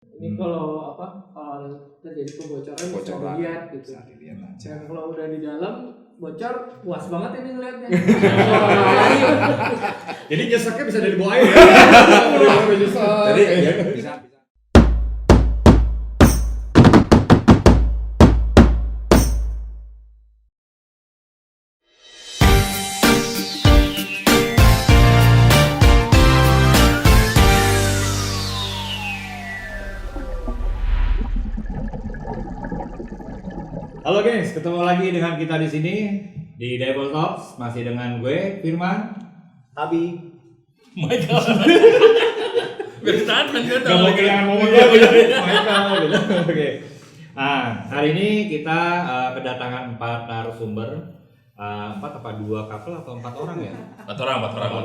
Ini kalau terjadi kebocoran bisa dilihat gitu. Dan kalau udah di dalam bocor, puas banget ini ngeliatnya. Jadi nyeseknya bisa dari bawah air ya. Jadi ya, bisa. Halo guys, ketemu lagi dengan kita di sini di Devil Talks, masih dengan gue Firman, Tapi Michael. Bertahan kan Gak mau kehilangan momen gue, Michael. Gitu. Oke. Nah, hari ini kita kedatangan 4 narasumber, 4 apa 2 couple atau 4 orang ya? 4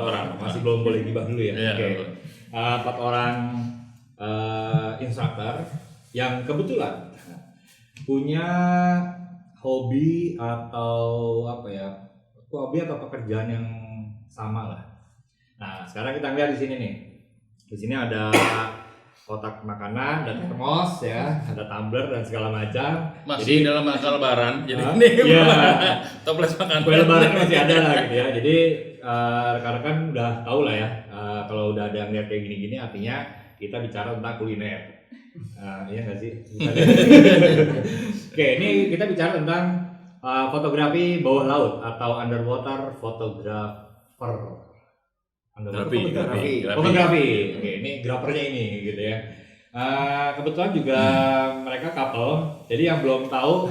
orang. Masih belum boleh gibah dulu ya. Iya, Oke. boleh. 4 orang instruktur yang kebetulan punya hobi atau pekerjaan yang sama lah. Nah, sekarang kita lihat di sini nih. Di sini ada kotak makanan dan termos ya, ada tumbler dan segala macam. Masih dalam rangka lebaran. Jadi ini toples makanan. kue lebaran masih ada lah gitu ya. Jadi rekan-rekan udah tahu lah ya, kalau udah ada yang lihat kayak gini-gini artinya kita bicara tentang kuliner. Iya nggak sih? Oke, ini kita bicara tentang fotografi bawah laut atau underwater photographer. Fotografi. Oke, ini grafernya ini gitu ya. Kebetulan juga mereka couple. Jadi yang belum tahu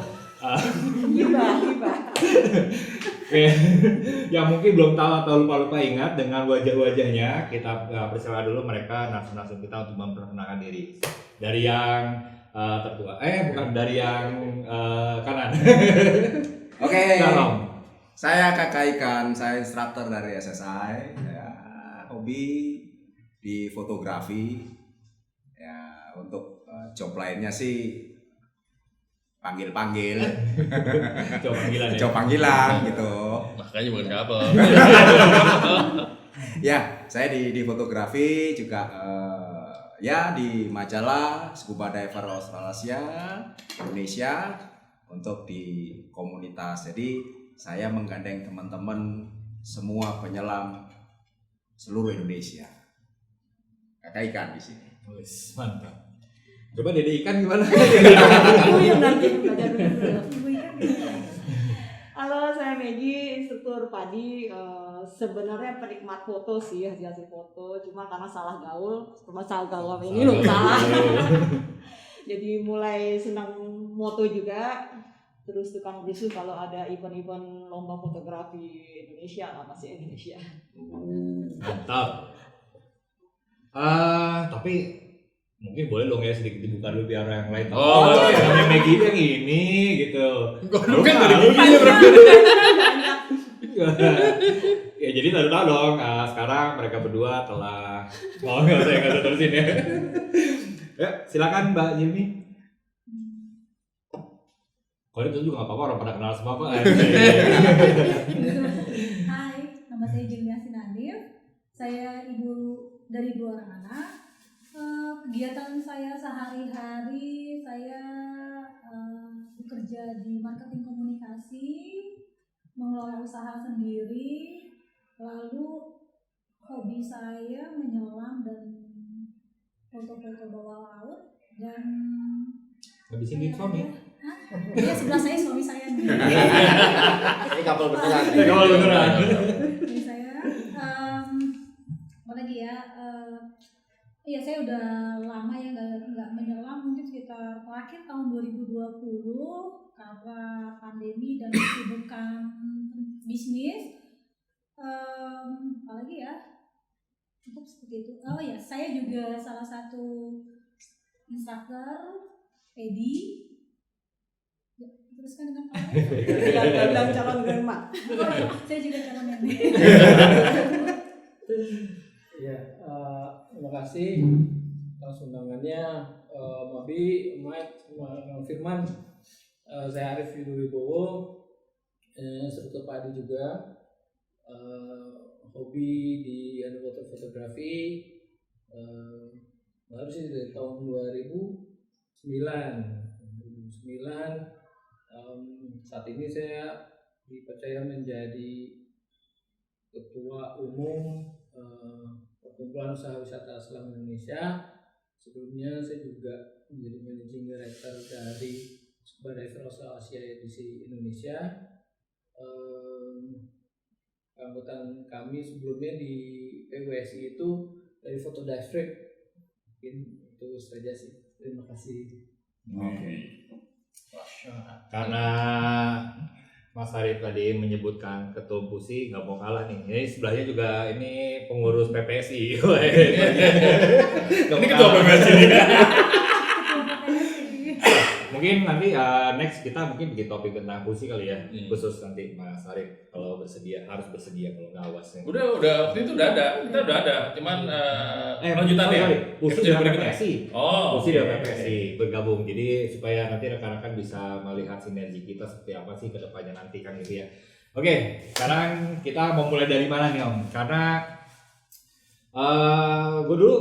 Gibah. yang mungkin belum tahu atau lupa ingat dengan wajah-wajahnya, kita persilakan dulu mereka narasumber kita untuk memperkenalkan diri. Dari yang tertua, bukan dari yang kanan. Oke. Salam. Saya Kakak Ikan, saya instruktur dari SSI. Ya, hobi di fotografi. Ya, untuk job lainnya sih panggil-panggil. Coba panggilan ya. Job panggilan gitu. Makanya bukan couple. Ya, saya di fotografi juga ya di majalah Scuba Diver Australasia Indonesia untuk di komunitas. Jadi saya menggandeng teman-teman semua penyelam seluruh Indonesia. Kakak Ikan di sini. Wis, mantap. Coba Dede Ikan gimana? Itu yang nanti belajar dulu. Halo, saya Megi, instruktur padi. Sebenarnya penikmat foto sih, hasil foto. Cuma karena salah gaul ini lupa. Jadi mulai senang moto juga. Terus tukang bisu kalau ada event-event lomba fotografi Indonesia lah, masih Indonesia. Mantap. Tapi mungkin boleh dong ya sedikit dibuka dulu biar yang lain tahu. Oh, yang Maggie yang ini gitu. Bukan dari gini berarti. Ya jadi tahu dong. Sekarang mereka berdua telah nggak usah terusin ya. Ya silakan Mbak Jimmy. Kalau itu juga nggak apa-apa, orang pada kenal semua kok. Hai, nama saya Jimmy Nadir. Saya ibu dari 2 orang anak. Kegiatan saya sehari-hari saya bekerja di marketing komunikasi, mengelola usaha sendiri, lalu hobi saya menyelam dan foto-foto bawah laut dan Habisin di suami. Iya, sebelah saya suami saya nih. Ini kapal beneran. Ini saya apa lagi ya? Iya, saya udah lama ya nggak menyelam, mungkin sekitar terakhir tahun 2020 karena pandemi dan kesibukan bisnis. Apalagi ya, cukup seperti itu. Oh ya, saya juga salah satu instruktur pedi. Ya, teruskan dengan Dan calon grandma. saya juga calon yang Ya, terima kasih atas undangannya, Mabi, Mike, sama Firman. Saya Arif Wibowo, instruktur padi juga, hobi di underwater fotografi, baru sih dari tahun 2009. Saat ini saya dipercaya menjadi ketua umum Perkumpulan Usaha Wisata Selam Indonesia. Sebelumnya saya juga menjadi managing director dari Scuba Diver Asia edisi Indonesia. Anggotaan kami sebelumnya di PWSI itu dari Foto Dive. Mungkin itu saja sih. Terima kasih. Oke. Karena Mas Arif tadi menyebutkan ketua Pusi nggak mau kalah nih. Ini sebelahnya juga ini pengurus PPSI. Ini ketua PPSI nih. Mungkin nanti next kita mungkin bikin topik tentang Pusi kali ya, khusus nanti Mas Arif kalau harus bersedia kalau nggak awas. Udah waktu itu udah ada, kita udah ada, cuman lanjutannya. Pusi episode dengan berikutnya. PPSI. Oh, Pusi dengan PPSI bergabung. Jadi supaya nanti rekan-rekan bisa melihat sinergi kita seperti apa sih ke depannya nanti kan gitu ya. Oke, sekarang kita mau mulai dari mana nih Om? Karena gue dulu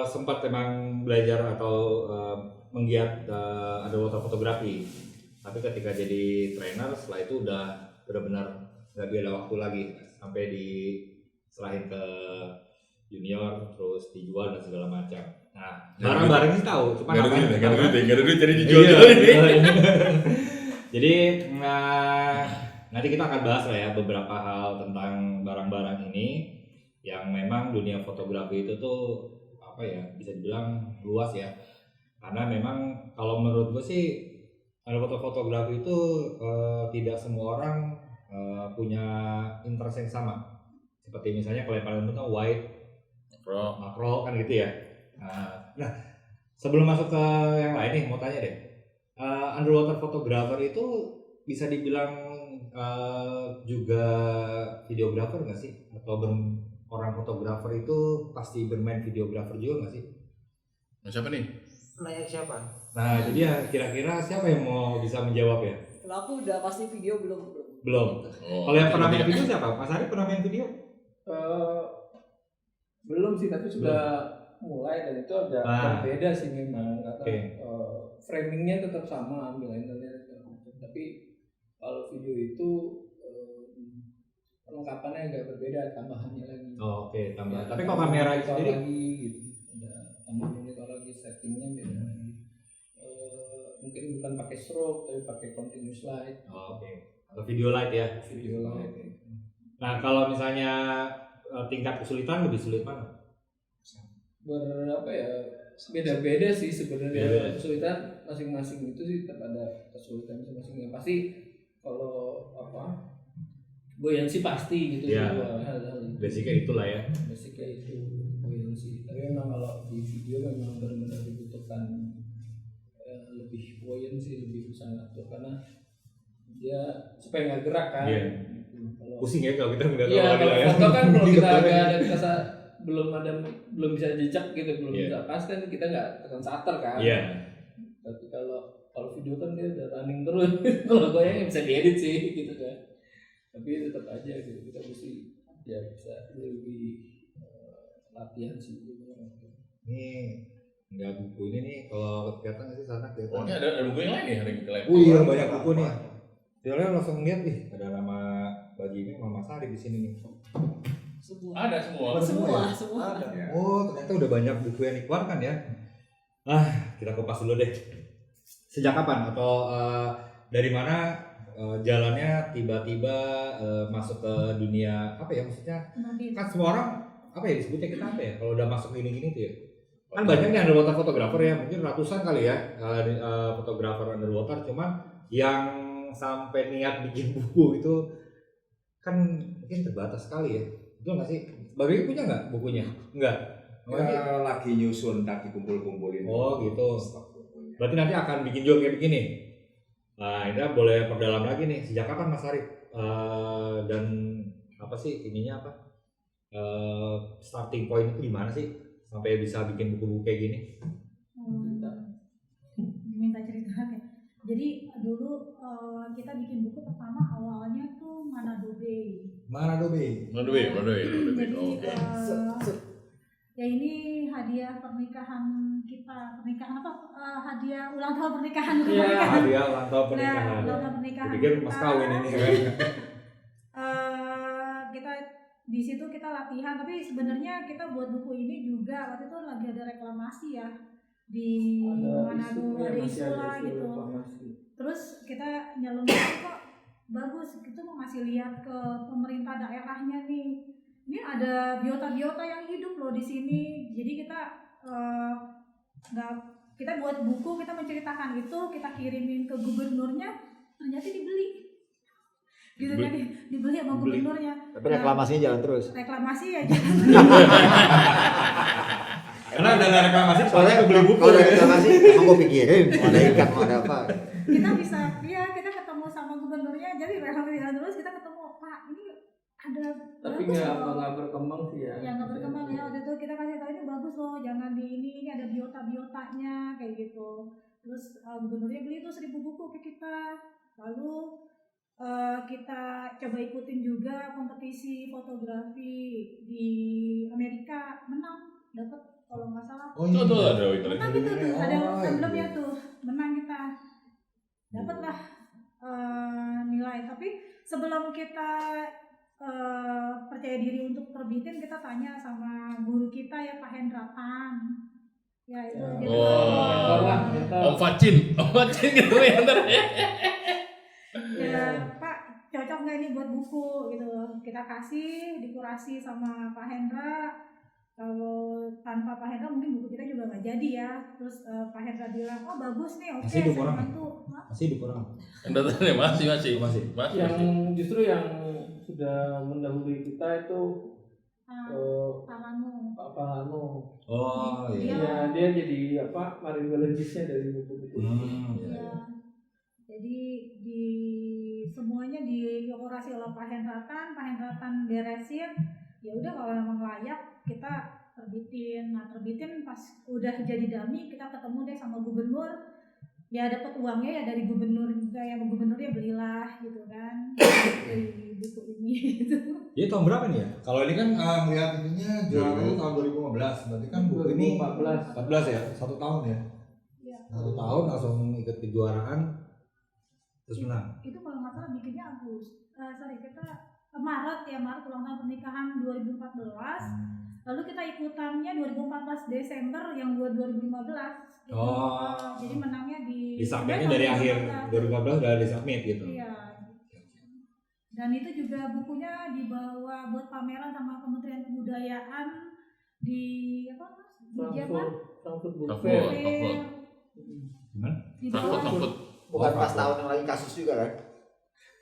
sempat memang belajar atau menggiat underwater fotografi, tapi ketika jadi trainer setelah itu udah benar-benar nggak ada waktu lagi sampai diserahin ke junior terus dijual dan segala macam. Nah barang-barang sih tahu, cuma nggak ada duit jadi dijual. Iya. Jadi nanti kita akan bahas lah ya beberapa hal tentang barang-barang ini yang memang dunia fotografi itu tuh apa ya, bisa dibilang luas ya. Karena memang kalau menurut gue sih fotografi itu tidak semua orang punya interest yang sama. Seperti misalnya kalau yang paling penting wide, makro kan gitu ya. Nah sebelum masuk ke yang lain nih mau tanya deh, underwater photographer itu bisa dibilang juga videographer nggak sih? Atau orang fotografer itu pasti bermain videographer juga nggak sih? Siapa nih? Nanya siapa? Nah, jadi ya kira-kira siapa yang mau bisa menjawab ya? Kalau aku udah pasti video belum. Belum. Oh, Kalau yang pernah main video siapa? Mas Ari pernah main video? Belum sih, tapi sudah mulai dan itu agak berbeda sih memang. Karena framingnya tetap sama, ambil angle-nya tapi kalau video itu perlengkapannya agak berbeda, tambahannya lagi. Oh, oke, tambahan. Ya, tapi kalau kamera itu sendiri lagi gitu. Ada tambah monitor lagi, settingnya beda lagi. Mungkin bukan pakai stroke tapi pakai continuous light. Oh, oke. Atau video light ya. Video light. Nah, kalau misalnya tingkat kesulitan lebih sulit mana? Berapa ya? Beda-beda sih sebenarnya. Beda-beda. Kesulitan masing-masing itu sih tetap ada kesulitan masing-masing. Yang pasti kalau buoyancy pasti gitu Ya. sih, hal-hal itu. Basicnya itulah ya. Basicnya itu buoyancy. Tapi memang kalau di video memang benar-benar dibutuhkan lebih buoyancy, lebih usaha ngatur karena dia supaya nggak gerak kan. Iya. Gitu. Kalau Pusing ya kalau kita nggak tahu iya, lagi kalau lah ya. foto kan kalau kita agak ada rasa belum bisa jejak gitu, belum Iya. bisa pas kan kita nggak tekan shutter kan. Iya. Tapi kalau video kan dia udah running terus. Kalau goyangnya bisa diedit sih gitu kan. Tapi tetap aja gitu kita mesti ya bisa lebih latihan sih gitu. Ini nggak buku ini nih, kalau kelihatan nggak sih sana kelihatan. Oh, ini ada buku yang lain nih, ada buku lain. Oh iya, banyak buku nih. Dia langsung lihat nih, ada nama Bagi ini Mama Sari di sini nih. Ada semua. Semua. Ya. Oh, ternyata udah banyak buku yang dikeluarkan ya. Kita kupas dulu deh. Sejak kapan atau dari mana jalannya tiba-tiba masuk ke dunia apa ya, maksudnya? Kan semua orang apa ya disebutnya kita apa ya? Kalau udah masuk gini-gini tuh ya. Kan banyak nih underwater fotografer ya, mungkin ratusan kali ya fotografer underwater, cuman yang sampai niat bikin buku itu kan mungkin terbatas sekali ya. Betul nggak sih? Bagi punya nggak bukunya? Enggak. Ya, lagi nyusun, lagi kumpul-kumpulin. Oh gitu. Stok bukunya. Berarti nanti akan bikin juga kayak begini. Nah, ini boleh perdalam lagi nih. Sejak kapan Mas Arif? Dan apa sih ininya apa? Starting point itu di mana sih sampai bisa bikin buku-buku kayak gini? Diminta cerita ya. Jadi dulu kita bikin buku pertama awalnya tuh Manado Bay. Manado Bay. Jadi Oke. Ya ini hadiah pernikahan kita, pernikahan apa? Hadiah ulang tahun pernikahan, bukan Iya. pernikahan. Hadiah ulang tahun Nah, pernikahan. ulang tahun pernikahan. Pikir mas kita. kawin ini kan. Kita di situ kita latihan, tapi sebenarnya kita buat buku ini juga waktu itu lagi ada reklamasi ya di Manado, ada isu lah gitu. Terus kita nyelonong kok bagus, itu mau ngasih lihat ke pemerintah daerahnya nih. Ini ada biota-biota yang hidup loh di sini. Jadi kita kita buat buku, kita menceritakan itu, kita kirimin ke gubernurnya, ternyata dibeli. Gitu kan, dibeli sama gubernurnya. Tapi reklamasinya jalan terus. Reklamasi ya jalan. Karena ada reklamasi soalnya beli buku. Kalau ada reklamasi, emang gue pikirin mau ada ikan, mau ada apa. Kita bisa, ya kita ketemu sama gubernurnya, jadi reklamasi jalan terus, kita ketemu, Pak ini ada Tapi bagus nggak loh. berkembang sih ya. Ya nggak berkembang ya, waktu itu kita kasih tahu ini bagus loh, jangan di ini ada biota-biotanya kayak gitu. Terus gubernurnya beli tuh 1000 buku ke kita. Lalu kita coba ikutin juga kompetisi fotografi di Amerika, menang, dapat kalau nggak salah. Oh Tuh ada itu. Menang gitu tuh, ada Oh, emblemnya iya. tuh, menang kita, dapatlah nilai. Tapi sebelum kita percaya diri untuk terbitin, kita tanya sama guru kita ya, Pak Hendra Tan. Ya itu Ya. dia Oh. Mentor. Om Facin gitu ya ntar ya. ya Pak cocok nggak ini buat buku gitu. Kita kasih dikurasi sama Pak Hendra. Kalau tanpa Pak Hendra mungkin buku kita juga nggak jadi ya. Terus Pak Hendra bilang, oh bagus nih, oke, Masih hidup saya orang? bantu. Hah? Masih hidup orang. Datanya masih. Yang justru yang sudah mendahului kita itu Pak Lanu. Pak Palano. Oh iya. Iya. Ya, dia jadi apa? Marine biologisnya dari buku-buku. Ya. Jadi di semuanya dikurasi oleh Pak Hendratan. Pak Hendratan beresin. Ya udah kalau memang layak kita terbitin. Nah terbitin pas udah jadi dami kita ketemu deh sama gubernur. Ya dapat uangnya ya dari gubernur juga, yang gubernurnya belilah gitu kan dari buku ini gitu. Jadi tahun berapa nih ya? Kalau ini kan melihat ininya jualannya tahun 2015. Berarti kan buku ini 14 ya, 1 tahun ya. Ya. 1 tahun langsung ikut kejuaraan terus menang. Itu kalau nggak salah bikinnya kita Maret ulang tahun pernikahan 2014. Lalu kita ikutannya 2014 Desember yang buat 2015 gitu. Oh. Jadi menangnya di Disubmitnya dari akhir 2015 udah disubmit gitu. Iya. Dan itu juga bukunya dibawa buat pameran sama Kementerian Kebudayaan di apa Mas? Di Jerman. Frankfurt Book Frankfurt. Fair. Fair. Gimana? Dibawa. Takut. Bukan pas tahun yang lagi kasus juga kan?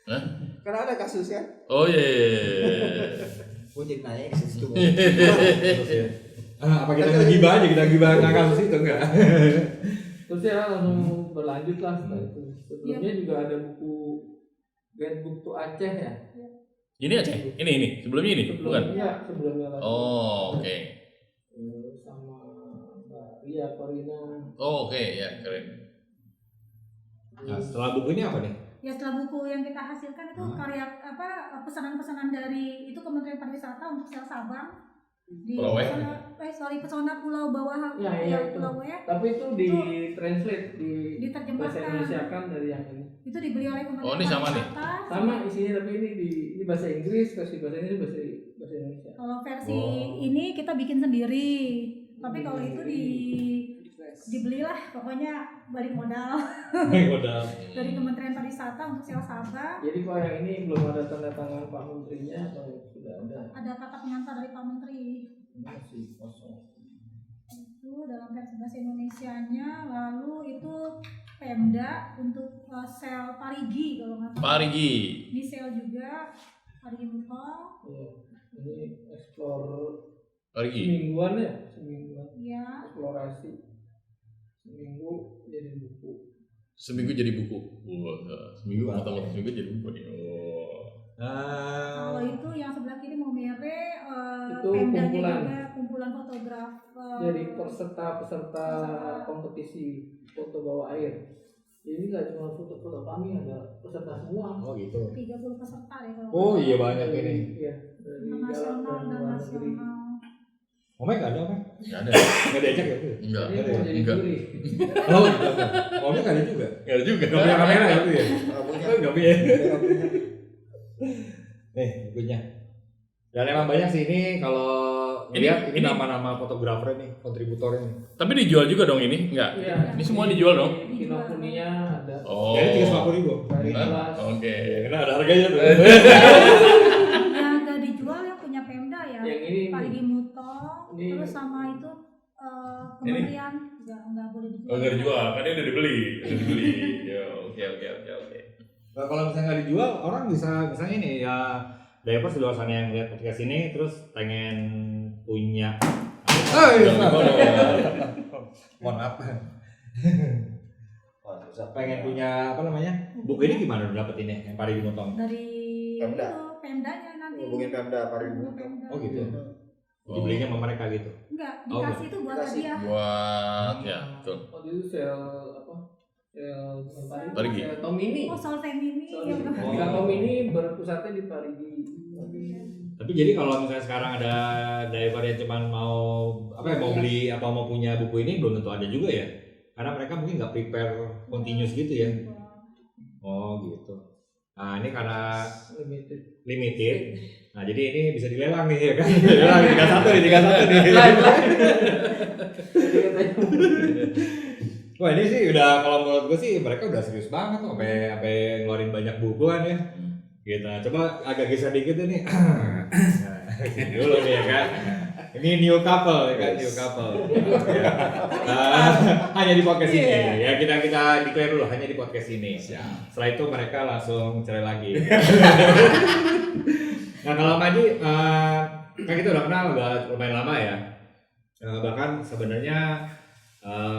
Hah? Karena ada kasus kan? Oh iya. Gue jadi nanya ke situ. Terus ya. Apa kita gibah aja, kita gibah nggak kasus itu enggak? Terus ya langsung berlanjut lah setelah itu. Sebelumnya juga ada buku Guidebook to Aceh ya. Ini aja. Ini. Sebelumnya ini, bukan? Sebelumnya lagi. Oh, oke. Sama Mbak Ria Korina. Oh, oke, ya keren. Nah, setelah buku ini apa nih? Ya setelah buku yang kita hasilkan itu karya pesanan-pesanan dari itu Kementerian Pariwisata untuk Sel Sabang di Pulau W? pesona Pulau Bawah Ya, itu. Pulau W Tapi itu di translate di diterjemahkan. bahasa Indonesia kan dari yang ini. Itu dibeli oleh Kementerian Oh, ini sama nih? Pariwisata. Sama isinya tapi ini bahasa Inggris, versi bahasa Inggris, bahasa Indonesia. Kalau versi Oh. ini kita bikin sendiri. Tapi kalau itu dibelilah, pokoknya balik modal Modal. dari Kementerian Pariwisata untuk Sel Sabang. Jadi kalau yang ini belum ada tanda tangan Pak Menterinya atau sudah ada? Ada kata pengantar dari Pak Menteri. Masih kosong. Itu dalam versi bahasa Indonesianya. Lalu itu Pemda untuk sel Parigi kalau nggak salah. Parigi. Ini sel juga Parigi Mutual. Iya. Ini explore Parigi. semingguan. Ya. Eksplorasi. Seminggu jadi buku. Seminggu jadi buku. Seminggu mata-mata seminggu jadi buku nih. Oh. Kalau itu yang sebelah kiri mau mere Itu Pemdanya kumpulan. juga kumpulan fotografer. Jadi peserta kompetisi foto bawah air. Ini nggak cuma foto-foto kami, ada peserta semua. Oh gitu. 30 peserta deh kalau. Oh iya banyak ini. Iya, dari dalam nasional dan dan luar negeri. nasional. Omek ada Omek? Nggak ada. Nggak diajak ya? Itu? Enggak. Jadi mau jadi Enggak. juri. Oh, gitu. Ngomongnya nggak ada juga. Nggak ada juga. Nggak punya kamera ya itu ya? Nggak punya. Nggak punya. Nggak punya. Nih, bukunya. Dan emang banyak sih ini kalau lihat ini ini- nama-nama fotografer nih, kontributornya nih. Tapi dijual juga dong ini? Enggak. Iya. Ini semua dijual dong? Kinokuniya ada. Oh. Jadi 350.000. Dari Hah? kelas. Oke. Ya, karena ada harganya tuh. Yang nggak dijual yang punya Pemda ya. Yang ini Parigi Mutong, Ini- terus sama itu kementerian nggak boleh dijual. Oh, nggak dijual, kan ini udah dibeli. Udah dibeli. Ya, oke. Nah, kalau misalnya nggak dijual, orang bisa misalnya ini ya divers di luar sana yang lihat podcast ini terus pengen punya. Mohon maaf. Wah, susah. Pengen punya apa namanya? Buku ini gimana udah dapetinnya yang Parigi Mutong? Dari Pemda. itu, Pemdanya nanti. Hubungin Pemda Parigi Hubungin Mutong. Pemda. Oh gitu. Dibelinya sama mereka gitu. Enggak, Oh, dikasih itu buat dikasih. hadiah. Buat ya, betul. Waktu itu sel apa? Sel Parigi. Sel Tomini. Oh, soal Femini. Sorry. yang Oh. Sel Tomini berpusatnya di Parigi. Tapi jadi kalau misalnya sekarang ada diver yang cuma mau apa ya mau beli atau mau punya buku ini belum tentu ada juga ya. Karena mereka mungkin nggak prepare continuous gitu ya. Oh gitu. Nah ini karena Limited. limited. Nah jadi ini bisa dilelang nih ya kan. Dilelang 31 nih 31 nih. Wah ini sih udah kalau menurut gue sih mereka udah serius banget tuh sampai ngeluarin banyak buku kan ya. Gitu. Coba agak geser dikit nih. Nah, sini dulu nih ya kan. Ini new couple ya kan, new couple. Ya. Hanya di podcast ini. Ya kita declare dulu hanya di podcast ini. Setelah itu mereka langsung cerai lagi. Nah kalau Maji kan kita udah kenal udah lumayan lama ya. Bahkan sebenarnya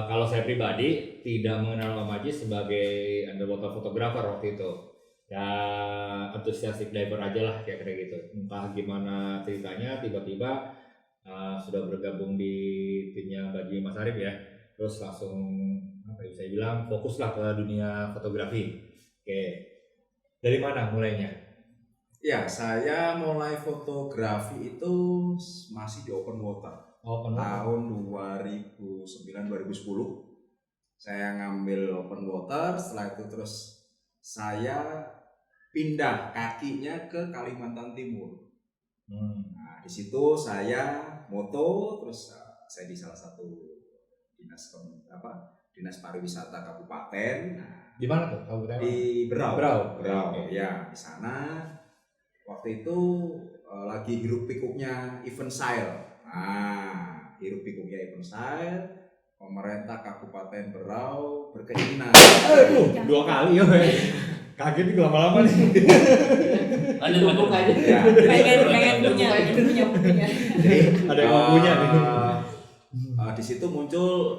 kalau saya pribadi tidak mengenal Om Maji sebagai underwater photographer waktu itu. Ya enthusiastic diver aja lah kayak gitu. Entah gimana ceritanya tiba-tiba sudah bergabung di timnya bagi Mas Arif ya. Terus langsung apa ya saya bilang fokuslah ke dunia fotografi. Oke. Dari mana mulainya? Ya, saya mulai fotografi itu masih di open water. Open Tahun 2009-2010 saya ngambil open water, setelah itu terus saya pindah kakinya ke Kalimantan Timur. Nah, di situ saya moto, terus saya di salah satu dinas pariwisata kabupaten. Nah, Di mana tuh? Kabupaten? di Berau. Oke. Ya, di sana waktu itu lagi hiruk pikuknya event sail. Nah, hiruk pikuknya event sail, pemerintah Kabupaten Berau berkeinginan. Dua kali ya. Kaget nih lama-lama nih. Lanjut aja. Ya, pengen punya bukunya. Ada yang mau punya nih. Di situ muncul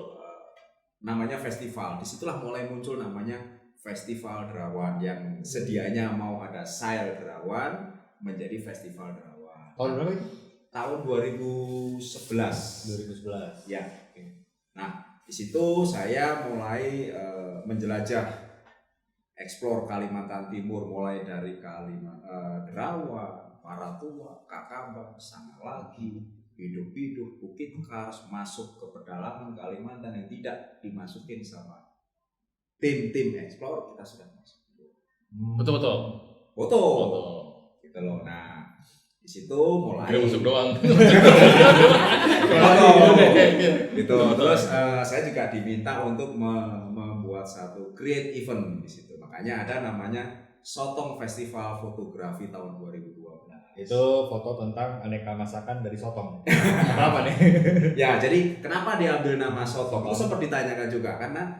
namanya festival. Disitulah mulai muncul namanya Festival Derawan yang sedianya mau ada sail Derawan menjadi Festival Derawan. Tahun berapa itu? Tahun 2011. 2011. Ya. Nah, di situ saya mulai menjelajah eksplor Kalimantan Timur mulai dari Derawan, Paratua, Kakambang, sana lagi, Biduk-Biduk, Bukit Kars, masuk ke pedalaman Kalimantan yang tidak dimasukin sama tim-tim eksplor, kita sudah masuk. Betul. Foto. Gitu loh. Nah, di situ mulai Kira masuk doang. gitu. Terus saya juga diminta untuk membuat satu create event di situ. Makanya ada namanya Sotong Festival Fotografi tahun 2012. Itu foto tentang aneka masakan dari sotong. Apa nih? Ya, jadi kenapa diambil nama Sotong? Itu sempat ditanyakan juga karena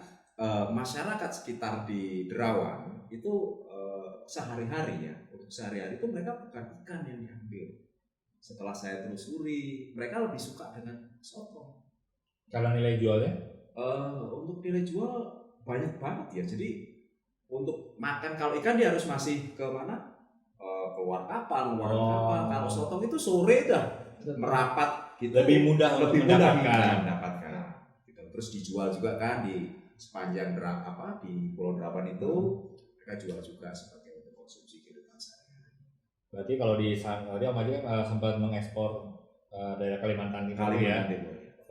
masyarakat sekitar di Derawan itu sehari-hari ya, sehari-hari itu mereka bukan ikan yang diambil. Setelah saya telusuri, mereka lebih suka dengan sotong. Karena nilai jualnya? Untuk nilai jual banyak banget ya. Jadi untuk makan kalau ikan dia harus masih ke mana? Keluar kapal, kapal. Kalau sotong itu sore dah merapat gitu. Lebih mudah lebih untuk mudah mendapatkan. Gitu. Terus dijual juga kan di sepanjang di Pulau Derawan itu mereka jual juga sebagai untuk konsumsi kehidupan sehari-hari. Berarti kalau di sana dia Om Maji kan sempat mengekspor daerah Kalimantan Timur ya.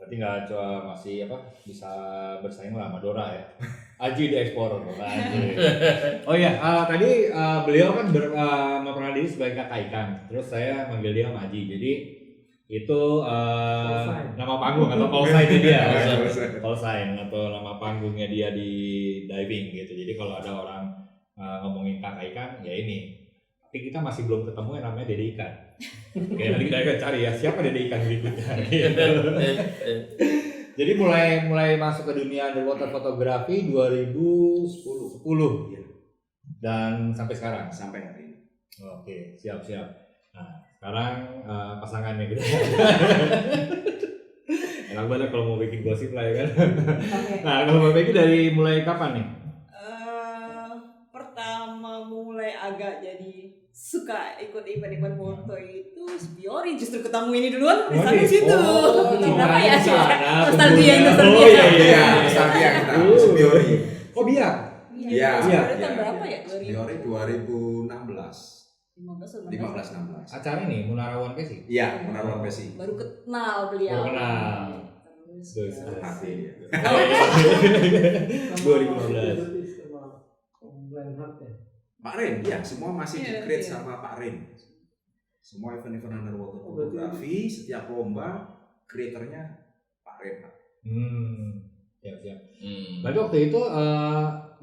Berarti nggak cuma masih bisa bersaing lah sama Dora ya. Aji di Explorer. Aji. Oh iya, tadi beliau kan memperkenalkan diri sebagai kakak ikan. Terus saya manggil dia Om Aji. Jadi itu nama panggung atau call sign dia. Call sign atau nama panggungnya dia di diving gitu. Jadi kalau ada orang ngomongin kakak ikan, ya ini. Tapi kita masih belum ketemu yang namanya Dede Ikan. Oke, nanti kita akan cari ya siapa Dede Ikan berikutnya. Gitu. Jadi mulai masuk ke dunia underwater fotografi 2010 dan sampai sekarang. Sampai hari ini. Oke, siap. Nah, sekarang pasangannya gitu. Enak banget kalau mau bikin gosip lah ya kan. Nah, kalau Mbak Peggy dari mulai kapan nih? Pertama mulai agak jadi suka ikut event-event foto itu Spiori, justru ketemu ini duluan di sana situ. Kenapa ya? Nostalgia. Oh iya. Nostalgia kita. Spiori. Oh biak. Iya. Tahun berapa ya? Spiori 2016. 15 16. Acara nih Munarawan Pesi. Iya, Munarawan Pesi. Baru kenal beliau. Baru kenal. Terus Hati. 2015. Pak Ren, ya semua masih Iya, di-create iya. sama Pak Ren. Semua event-event underwater fotografi, setiap lomba kreatornya Pak Ren. Siap. Berarti waktu itu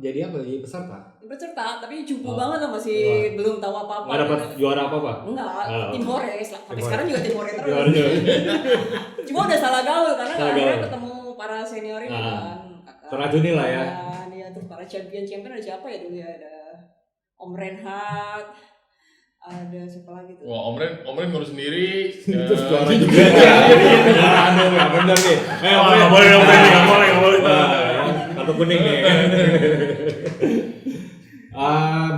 jadi apa? Jadi peserta? Peserta, tapi cupu Oh. banget lah, masih Wah. belum tahu apa-apa. Nggak dapat juara apa-apa? Enggak, Oh. tim Hores lah. Sampai Tim sekarang Hores. juga tim Hores terus. Juara. Cuma udah salah gaul karena Salah akhirnya gaul. ketemu para senior ini Ah. kan. Teracuni lah ya. Iya, terus para champion ada siapa ya dulu ya? Ada Om Renhat, ada siapa lagi tuh? Wah, Om Ren ngurus sendiri. Terus juara juga. Aduh, nggak bener nih. Nggak boleh. Kartu kuning nih.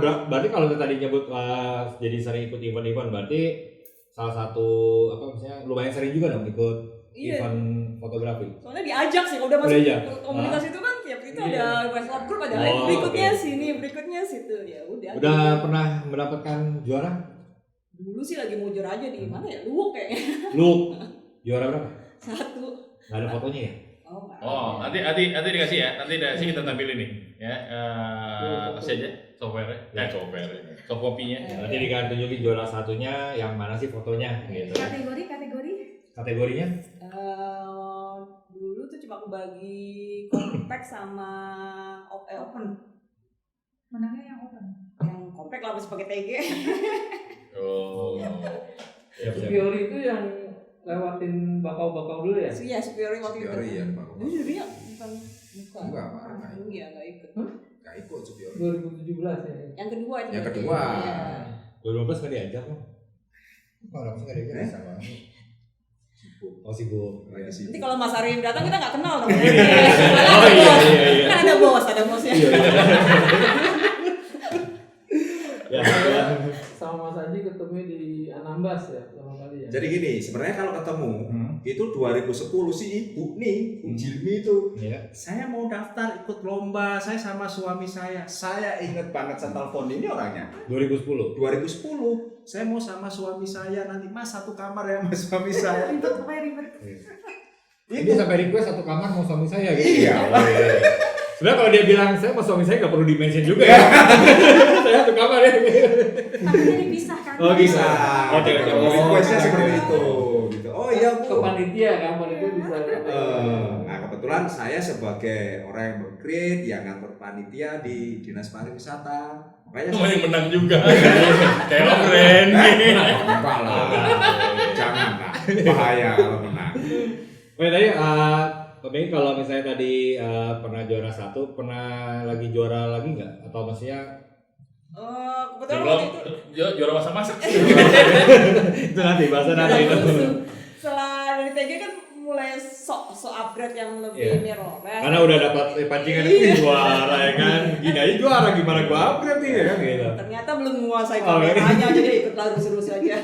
Berarti kalau tadi nyebut jadi sering ikut event-event, berarti salah satu misalnya lumayan sering juga dong ikut Iya. event fotografi. Soalnya diajak sih, kalau udah masuk Diajak. komunitas itu kan tiap itu Iya. ada WhatsApp group, ada Oh, berikutnya oke. sini, berikutnya situ. Ya udah. Udah pernah mendapatkan juara? Dulu sih lagi mau juara aja di mana ya? Luwuk kayaknya. Lu juara berapa? 1. Nggak ada fotonya ya? Oh, nggak. Oh, nanti dikasih ya. Nanti dikasih kita tampilin nih. Ya, kasih aja software-nya. Soft copy-nya. Nanti dikasih tunjukin juara satunya yang mana sih fotonya gitu. Kategori Kategorinya? Dulu tuh cuma aku bagi compact sama open. menangnya yang open. Yang compact lah masih pakai TG. Oh. Siap. Spiori itu yang lewatin bakau-bakau dulu ya? Iya, Superior waktu itu. Spiori ya, Pak. Dulu jurinya bukan. Enggak, Pak. Iya, nggak ikut. Gak ikut Spiori. 2017 ya? Yang kedua itu. Yang kedua. Iya. 2015 nggak diajak loh. Kenapa sih nggak diajak? Bisa banget. Oh sibuk. Lagi sibuk. Nanti kalau Mas Arim datang kita nggak kenal dong. Oh iya. Kan ada bosnya. Ya. Sama Mas Aji ketemu di Anambas ya pertama kali ya? Jadi gini, sebenarnya kalau ketemu itu 2010 si ibu nih, Bu Jilmi itu. Iya. Saya mau daftar ikut lomba, saya sama suami saya. Saya inget banget saya telepon ini orangnya. 2010. 2010, saya mau sama suami saya nanti Mas satu kamar ya Mas suami saya. Ribet, pokoknya ribet. Dia sampai request satu kamar mau suami saya gitu. Iya. Sebenarnya kalau dia bilang saya mau suami saya nggak perlu di-mention juga ya. Saya satu kamar ya. Tapi jadi pisahkan. Oh, bisa. Oke. Requestnya seperti itu. Gitu. Oh iya Ke Bu. panitia kan, panitia bisa. Nah kebetulan saya sebagai orang yang meng-create, yang ngatur panitia di Dinas Pariwisata. Makanya Cuma yang menang juga. Kayak Om Ren. enggak lah. Jangan lah. Bahaya kalau menang. Oke tadi Pemeng kalau misalnya tadi pernah juara 1, pernah lagi juara lagi nggak? Atau maksudnya Kebetulan Belum waktu itu juara masak-masak. itu nanti bahasa nanti itu. setelah dari TG kan mulai sok upgrade yang Iya. lebih mirrorless. Karena udah dapat pancingan itu juara ya kan. Gini aja juara gimana gua upgrade nih ya kan gitu. Ternyata belum menguasai Oh, iya. kameranya, jadi ikutlah rusuh-rusuh aja.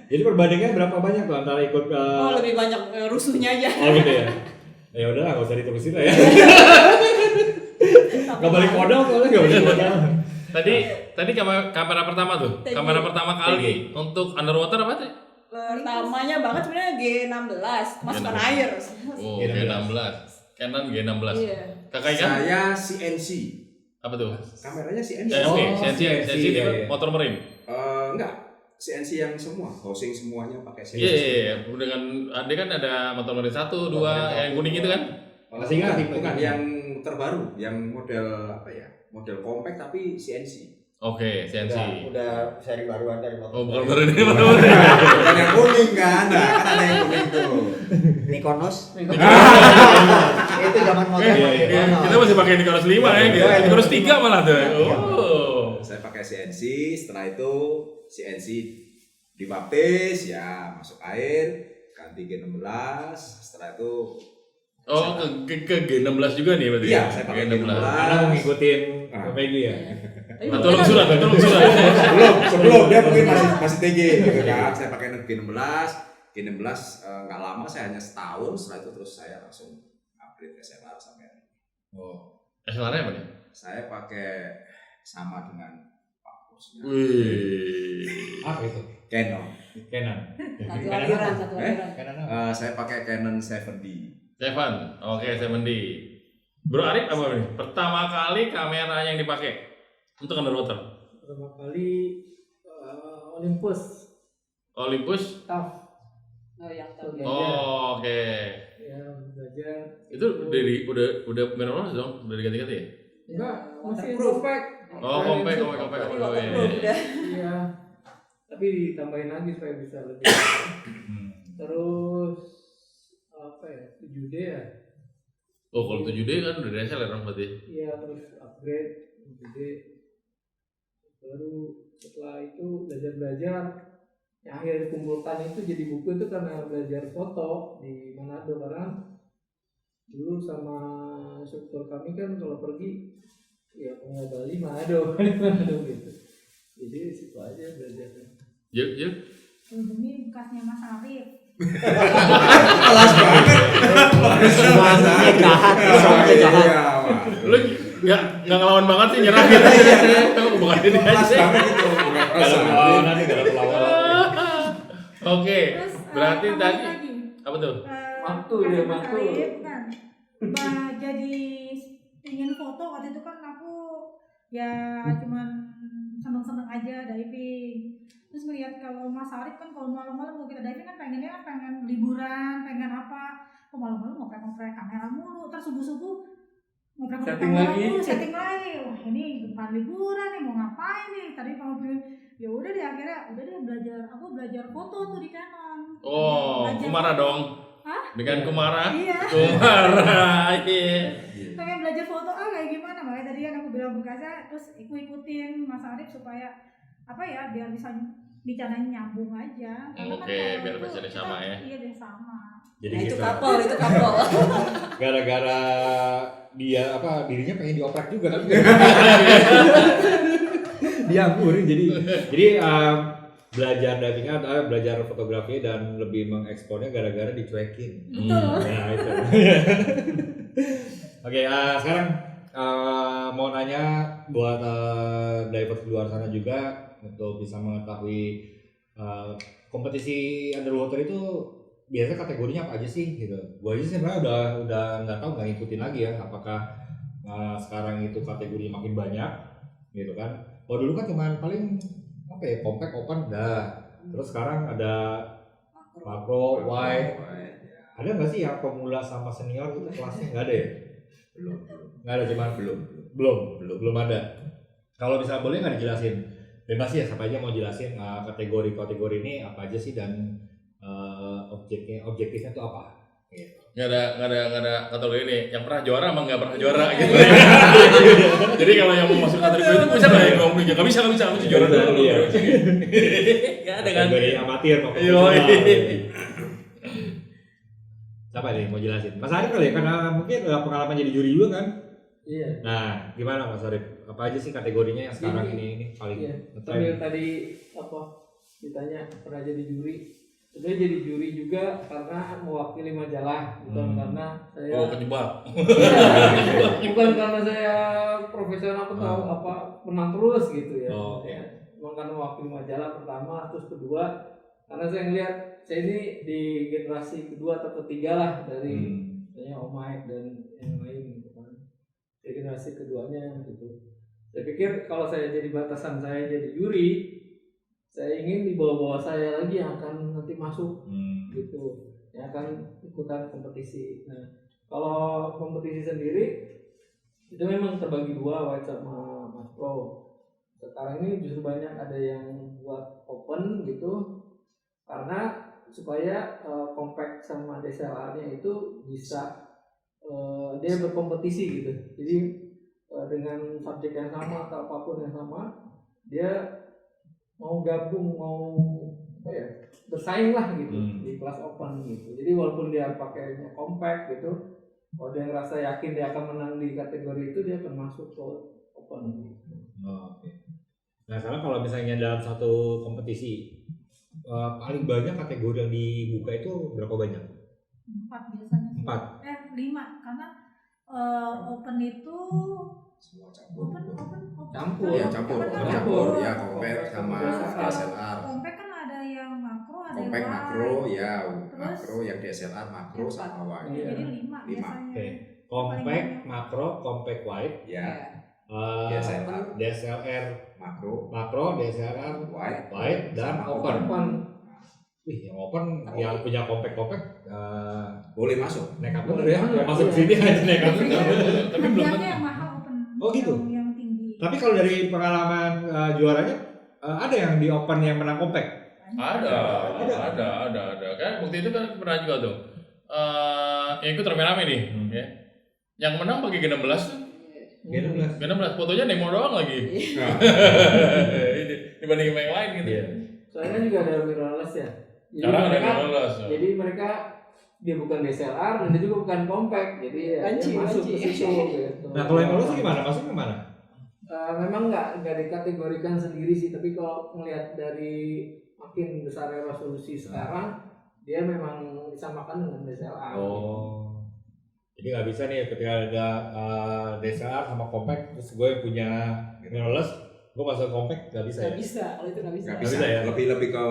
Jadi perbandingannya berapa banyak tuh antara ikut ke Lebih banyak rusuhnya aja. Oh gitu ya. Ya udah nggak usah diterusin lah ya. Nggak balik modal soalnya nggak balik modal. Tadi kamera pertama tuh. TG. Kamera pertama kali untuk underwater apa tuh? pertamanya banget sebenarnya G16 kemasukan G16. air. Oh, G16. G16. Canon G16. Iya. Kakak ikan? Saya CNC. Apa tuh? Kameranya CNC. CNC, Oh, CNC, CNC, CNC itu iya, iya. motor marine. Enggak. CNC yang semua, housing semuanya pakai CNC. Iya, iya, iya. Dengan ada kan ada motor marine 1, 2, yang kuning itu kan? Masih ingat Bukan, tipe bukan ini? yang terbaru, yang model apa ya? Model compact tapi CNC. Oke, CNC. Udah seri baruan dari motor. Oh, bukan marine, motor marine. Bukan yang kuning kan? Nah, kan ada yang kuning tuh. Nikonos. Itu zaman motor. Iya, iya. Nikonos. Kita masih pakai Nicolas 5 ya, gitu. Nicolas 3 malah tuh. Oh. Saya pakai CNC, setelah itu CNC dibaptis, ya masuk air, ganti G16, setelah itu Oh, ke G16 juga nih berarti. Iya, saya pakai G16. Karena mau ngikutin Ah. Peggy ya. Tolong surat. sebelum dia mungkin masih TG gitu kan. Saya pakai G16 nggak lama, saya hanya setahun, setelah itu terus saya langsung upgrade SLR sampai hari ini. Oh. SLR-nya apa nih? Saya pakai sama dengan Pak Bosnya, Wih. Apa itu? Canon. Canon. Satu aliran, satu aliran. Canon apa? Saya pakai Canon 7D. Seven. Oke, 7D. Bro Arif apa nih? Pertama kali kamera yang dipakai untuk underwater. Pertama kali Olympus Olympus. TAF. Oh, yang tahu ya. Oh, oke. Ya, belajar. Itu udah merah dong, udah diganti-ganti ya? Enggak, masih Waterproof. compact. Oh, compact. Tapi Oh, waterproof iya. udah. Iya. Tapi ditambahin lagi supaya bisa lebih. Terus apa ya? 7D ya? Oh, kalau 7D kan udah DSLR dong berarti. Iya, terus upgrade 7D. Baru setelah itu belajar-belajar. Yang akhirnya dikumpulkan itu jadi buku itu karena belajar foto di Manado, karena dulu sama instruktur kami kan kalau pergi ya mau Bali Manado gitu. Jadi situ aja belajarnya. Yuk. Demi bekasnya Mas Arif. Kelas banget. Semuanya jahat, semuanya jahat. Lu nggak ngelawan banget sih, nyerah gitu. Bukan ini Kelas aja. banget itu. Dalam perlawanan nih, dalam perlawanan. Oke, Terus berarti tambahin tadi lagi. apa tuh? Mantul Bekasnya dia, Mas mantul. Arif, kan. Jadi ingin foto waktu itu kan aku ya cuman seneng-seneng aja diving. Terus ngeliat kalau Mas Arif kan kalau malam-malam mau kita diving kan pengennya pengen liburan, pengen apa? Kok malam-malam ngoprek-ngoprek kamera mulu, terus subuh-subuh ngoprek-ngoprek Setting kamera lagi. mulu, setting lagi. Wah ini bukan liburan nih, mau ngapain nih? Tadi mau ya udah deh akhirnya udah deh aku belajar foto tuh di Canon. Oh, Belajar Kumara foto. dong. Hah? Dengan Kumara. Iya. Kumara. Iya. Pengen belajar foto kayak gimana, makanya tadi kan aku bilang bekasnya, terus aku ikutin Mas Arif supaya apa ya biar bisa bicaranya nyambung aja. Karena kan Oke, kalau biar itu bicaranya kita- sama ya. Iya deh sama. Jadi Nah, itu kita couple. gara-gara dirinya pengen dioprek juga kan. Dia anggurin jadi belajar diving belajar fotografi dan lebih mengeksplornya gara-gara dicuekin. Betul. Nah, itu. Oke, sekarang mau nanya buat divers di luar sana juga untuk bisa mengetahui kompetisi underwater itu biasanya kategorinya apa aja sih gitu. Gue aja sebenarnya udah nggak tahu, nggak ngikutin lagi ya apakah sekarang itu kategori makin banyak gitu kan. Kalau dulu kan cuma paling apa ya, compact, open udah. Terus sekarang ada macro, wide. Ada nggak sih yang pemula sama senior itu kelasnya? Nggak ada ya? Nggak ada, cuma belum ada. Kalau misalnya boleh nggak dijelasin, bebas ya, siapa aja mau jelasin kategori ini apa aja sih dan objektifnya itu apa? Gitu. Nggak ada kategori ini. Yang pernah juara sama nggak pernah juara gitu. Jadi kalau yang mau masuk kategori itu bisa nggak ya ngomong? Nggak bisa, aku juara dulu. Iya. Nggak ada kan? Kategori amatir, mau Yoi. Siapa nih mau jelasin? Mas Arif kali ya, karena mungkin pengalaman jadi juri juga kan? Iya. Nah, gimana Mas Arif? Apa aja sih kategorinya yang sekarang ini paling Iya. ngetrend? Sambil tadi ditanya pernah jadi juri. Sebenarnya jadi juri juga karena mewakili majalah, bukan karena saya Oh, kejebak. bukan karena saya profesional atau menang terus gitu ya. Oh, Cuma karena mewakili majalah pertama, terus kedua Karena saya ngelihat saya ini di generasi kedua atau ketiga lah dari misalnya Om Mike dan yang lain gitu kan. Di generasi keduanya gitu. Saya pikir kalau saya jadi batasan saya jadi juri, saya ingin di bawah-bawah saya lagi yang akan nanti masuk gitu, yang akan ikutan kompetisi. Nah, kalau kompetisi sendiri itu memang terbagi dua, white sama mas pro. Sekarang ini justru banyak ada yang buat open gitu, karena supaya compact sama DSLR-nya itu bisa dia berkompetisi gitu. Jadi dengan subjek yang sama atau apapun yang sama, dia mau gabung, mau bersaing lah gitu di kelas open gitu. Jadi walaupun dia pakainya compact gitu, kalau dia ngerasa yakin dia akan menang di kategori itu, dia akan masuk ke open gitu. Oke. Nah, sekarang kalau misalnya dalam satu kompetisi paling banyak kategori yang dibuka itu berapa banyak? 4 biasanya sih. 4. 5 karena open itu Semua campur. Campur. Ya campur ya, compact sama DSLR. Compact kan ada yang makro, ada Compact yang makro wide. ya, Terus makro yang DSLR makro sama wide. Iya. Jadi 5 biasanya. Oke. Compact, makro, compact wide, Ya, DSLR, makro, DSLR, wide, wide, dan sama open. Open. Wih, yang open, yang punya compact boleh masuk. nekat bener ya, masuk sini aja nekat bener. Tapi belum Hadiahnya yang mahal open. Oh, gitu? Yang tinggi. Tapi kalau dari pengalaman juaranya, ada yang di open yang menang compact? Ada. Kan bukti itu kan pernah juga tuh. Yang ikut rame-rame nih, ya. Yang menang pakai G16 tuh. G16 fotonya demo doang lagi. Dibanding yang lain gitu. Iya. Soalnya juga ada mirrorless ya. Sekarang ada G16. Jadi mereka dia bukan DSLR dan dia juga bukan compact, jadi ya Banci, dia masuk banci. ke situ gitu. Nah, kalau yang lolos gimana? Masuk kemana? Memang nggak dikategorikan sendiri sih, tapi kalau melihat dari makin besar resolusi sekarang, dia memang disamakan dengan DSLR. Oh, jadi nggak bisa nih ketika ada DSLR sama compact, terus gue yang punya mirrorless, gue masuk compact nggak bisa ya? Nggak bisa, kalau itu nggak bisa. Nggak Nggak bisa bisa ya? lebih ke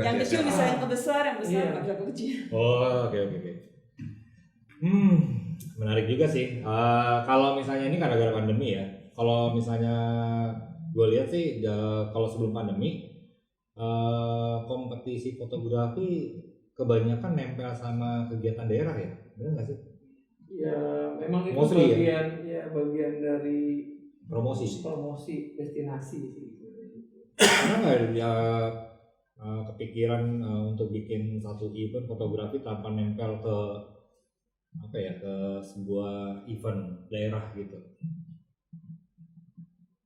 Yang kecil DSLR. bisa yang ke besar, yang besar Iya. nggak bisa ke kecil. Oh, oke. Menarik juga sih. Kalau misalnya ini gara-gara pandemi ya. Kalau misalnya gue lihat sih, kalau sebelum pandemi, kompetisi fotografi kebanyakan nempel sama kegiatan daerah ya, benar nggak sih? Ya memang itu Mostly bagian dari Promosi. destinasi sih. Karena nggak ya kepikiran untuk bikin satu event fotografi tanpa nempel ke ke sebuah event daerah gitu.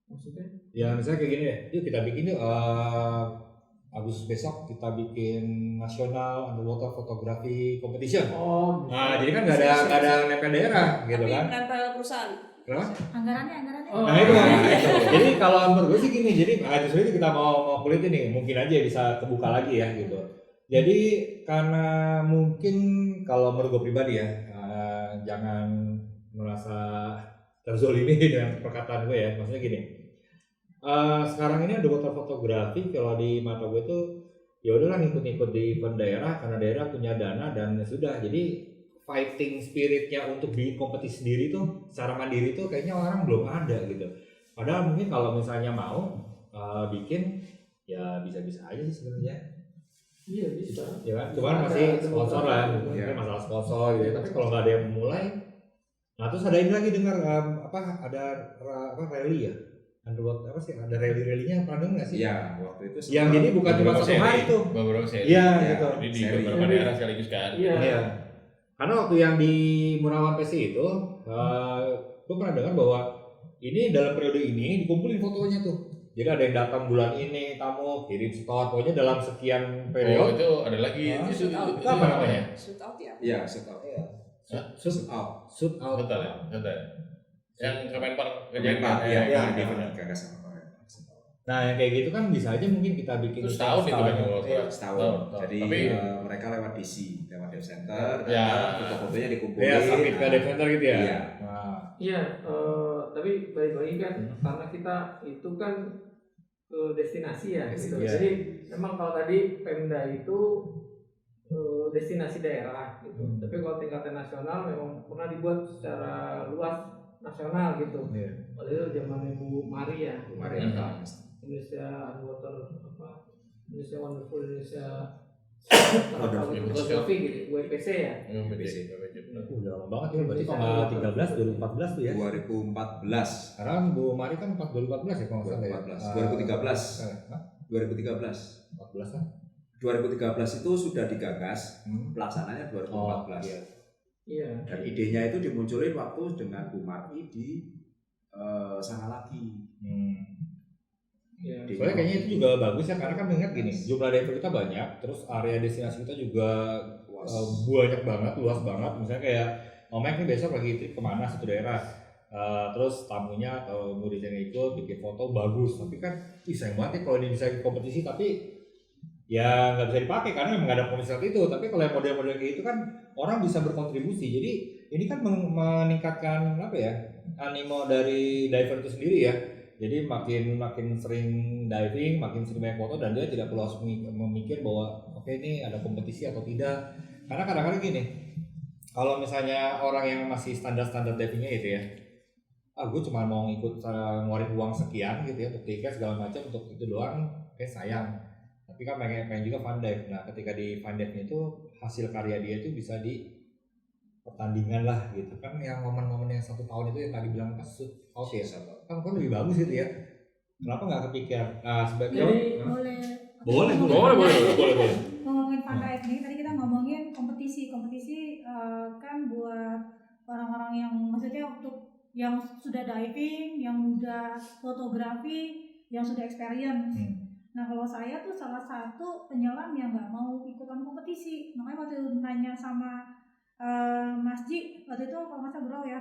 Maksudnya? Ya misalnya kayak gini deh, yuk kita bikin yuk Agustus besok kita bikin nasional underwater photography competition. Oh, Nah jadi kan nggak ada nempel daerah gitu Tapi kan? nempel perusahaan. Kenapa? Anggarannya. Oh. Nah itu. Jadi kalau menurut gue sih gini, jadi justru itu kita mau kulit ini mungkin aja bisa kebuka lagi ya gitu. Jadi karena mungkin kalau menurut gue pribadi ya, jangan merasa terzolimi dengan perkataan gue ya. Maksudnya gini, sekarang ini underwater fotografi kalau di mata gue tuh ya udahlah ngikut-ngikut di event daerah karena daerah punya dana dan ya sudah. Jadi fighting spiritnya untuk bikin kompetisi sendiri tuh secara mandiri tuh kayaknya orang belum ada gitu. Padahal mungkin kalau misalnya mau bikin ya bisa-bisa aja sih sebenarnya. Iya bisa. Ya kan, cuman masih sponsor lah, mungkin Ya. masalah sponsor gitu. Tapi kalau nggak ada yang memulai, nah terus ada ini lagi dengar ada rally ya, underwater apa sih? Ada rally-rallynya pernah dengar nggak sih? Iya, waktu itu Yang jadi bukan cuma Beberapa satu seri. hari tuh. Beberapa seri. Iya Ya. gitu. Jadi di Seri. beberapa daerah sekaligus kan. Iya. Iya. Karena waktu yang di Murawan PC itu, gue pernah dengar bahwa ini dalam periode ini dikumpulin fotonya tuh. Jadi ada yang datang bulan ini, tamu kirim store, pokoknya dalam sekian Oh periode. itu ada lagi. Ah, Itu apa namanya? Shoot out ya. Iya, set out. Shoot Out. Shoot out. Betul ya, betul. Yang Kemenpar kerjain Kemenpar, kan? ya, Iya, di iya. gagas sama Korea. Nah yang kayak gitu kan bisa aja mungkin kita bikin Terus tahun itu kan kalau Iya, salah. setahun. Tahun. Jadi Tapi mereka lewat DC, lewat Dev Center, Ya. foto-fotonya dikumpulin. ya submit ke Dev Center gitu ya. Iya. Nah, Iya, tapi balik lagi kan karena kita itu kan ke destinasi ya gitu. Iya. Jadi memang kalau tadi Pemda itu destinasi daerah gitu. Tapi kalau tingkatan nasional memang pernah dibuat secara luas nasional gitu. Iya. Waktu itu zaman Ibu Mari ya, Kemarin Indonesia Underwater Indonesia Wonderful Indonesia Wonderful Fotografi gitu, WPC ya. Udah lama banget ya, berarti kalau 13 2014 tuh ya. 2014. Sekarang Bu Mari kan 2014 ya kalau nggak salah ya. 2013. 2013. 14 kan? 2013 itu sudah digagas, pelaksananya 2014. Oh, iya. Iya. Dan idenya itu dimunculin waktu dengan Bu Marti di sana lagi. Iya. Soalnya kayaknya itu juga bagus ya, karena kan mengingat gini, jumlah diver kita banyak, terus area destinasi kita juga banyak banget, luas banget. Misalnya kayak Omek nih besok lagi trip kemana satu daerah, terus tamunya atau muridnya yang ikut bikin foto bagus, tapi kan sayang banget ya kalau ini bisa kompetisi tapi ya nggak bisa dipakai karena memang nggak ada kompetisi saat itu. Tapi kalau yang model-model kayak itu kan orang bisa berkontribusi, jadi ini kan meningkatkan apa ya, animo dari diver itu sendiri ya. Jadi makin sering diving, makin sering banyak foto, dan dia tidak perlu harus memikir bahwa oke, ini ada kompetisi atau tidak. Karena kadang-kadang gini, kalau misalnya orang yang masih standar divingnya gitu ya, gue cuma mau ngikut ngeluarin uang sekian gitu ya untuk tiket segala macam untuk itu doang, kayak sayang. Tapi kan pengen juga fun dive. Nah ketika di fun dive itu hasil karya dia itu bisa di pertandingan lah gitu kan, yang momen-momen yang 1 tahun itu yang tadi bilang pas out ya, kan lebih bagus gitu ya. Kenapa nggak kepikiran? Nah sebagai boleh. Ngomongin fun dive nih, tadi kita ngomongin kompetisi kan buat orang-orang yang maksudnya untuk yang sudah diving, yang udah fotografi, yang sudah experience. Nah kalau saya tuh salah satu penyelam yang nggak mau ikutan kompetisi, makanya waktu nanya sama Mas Ji waktu itu kalau nggak salah bro ya,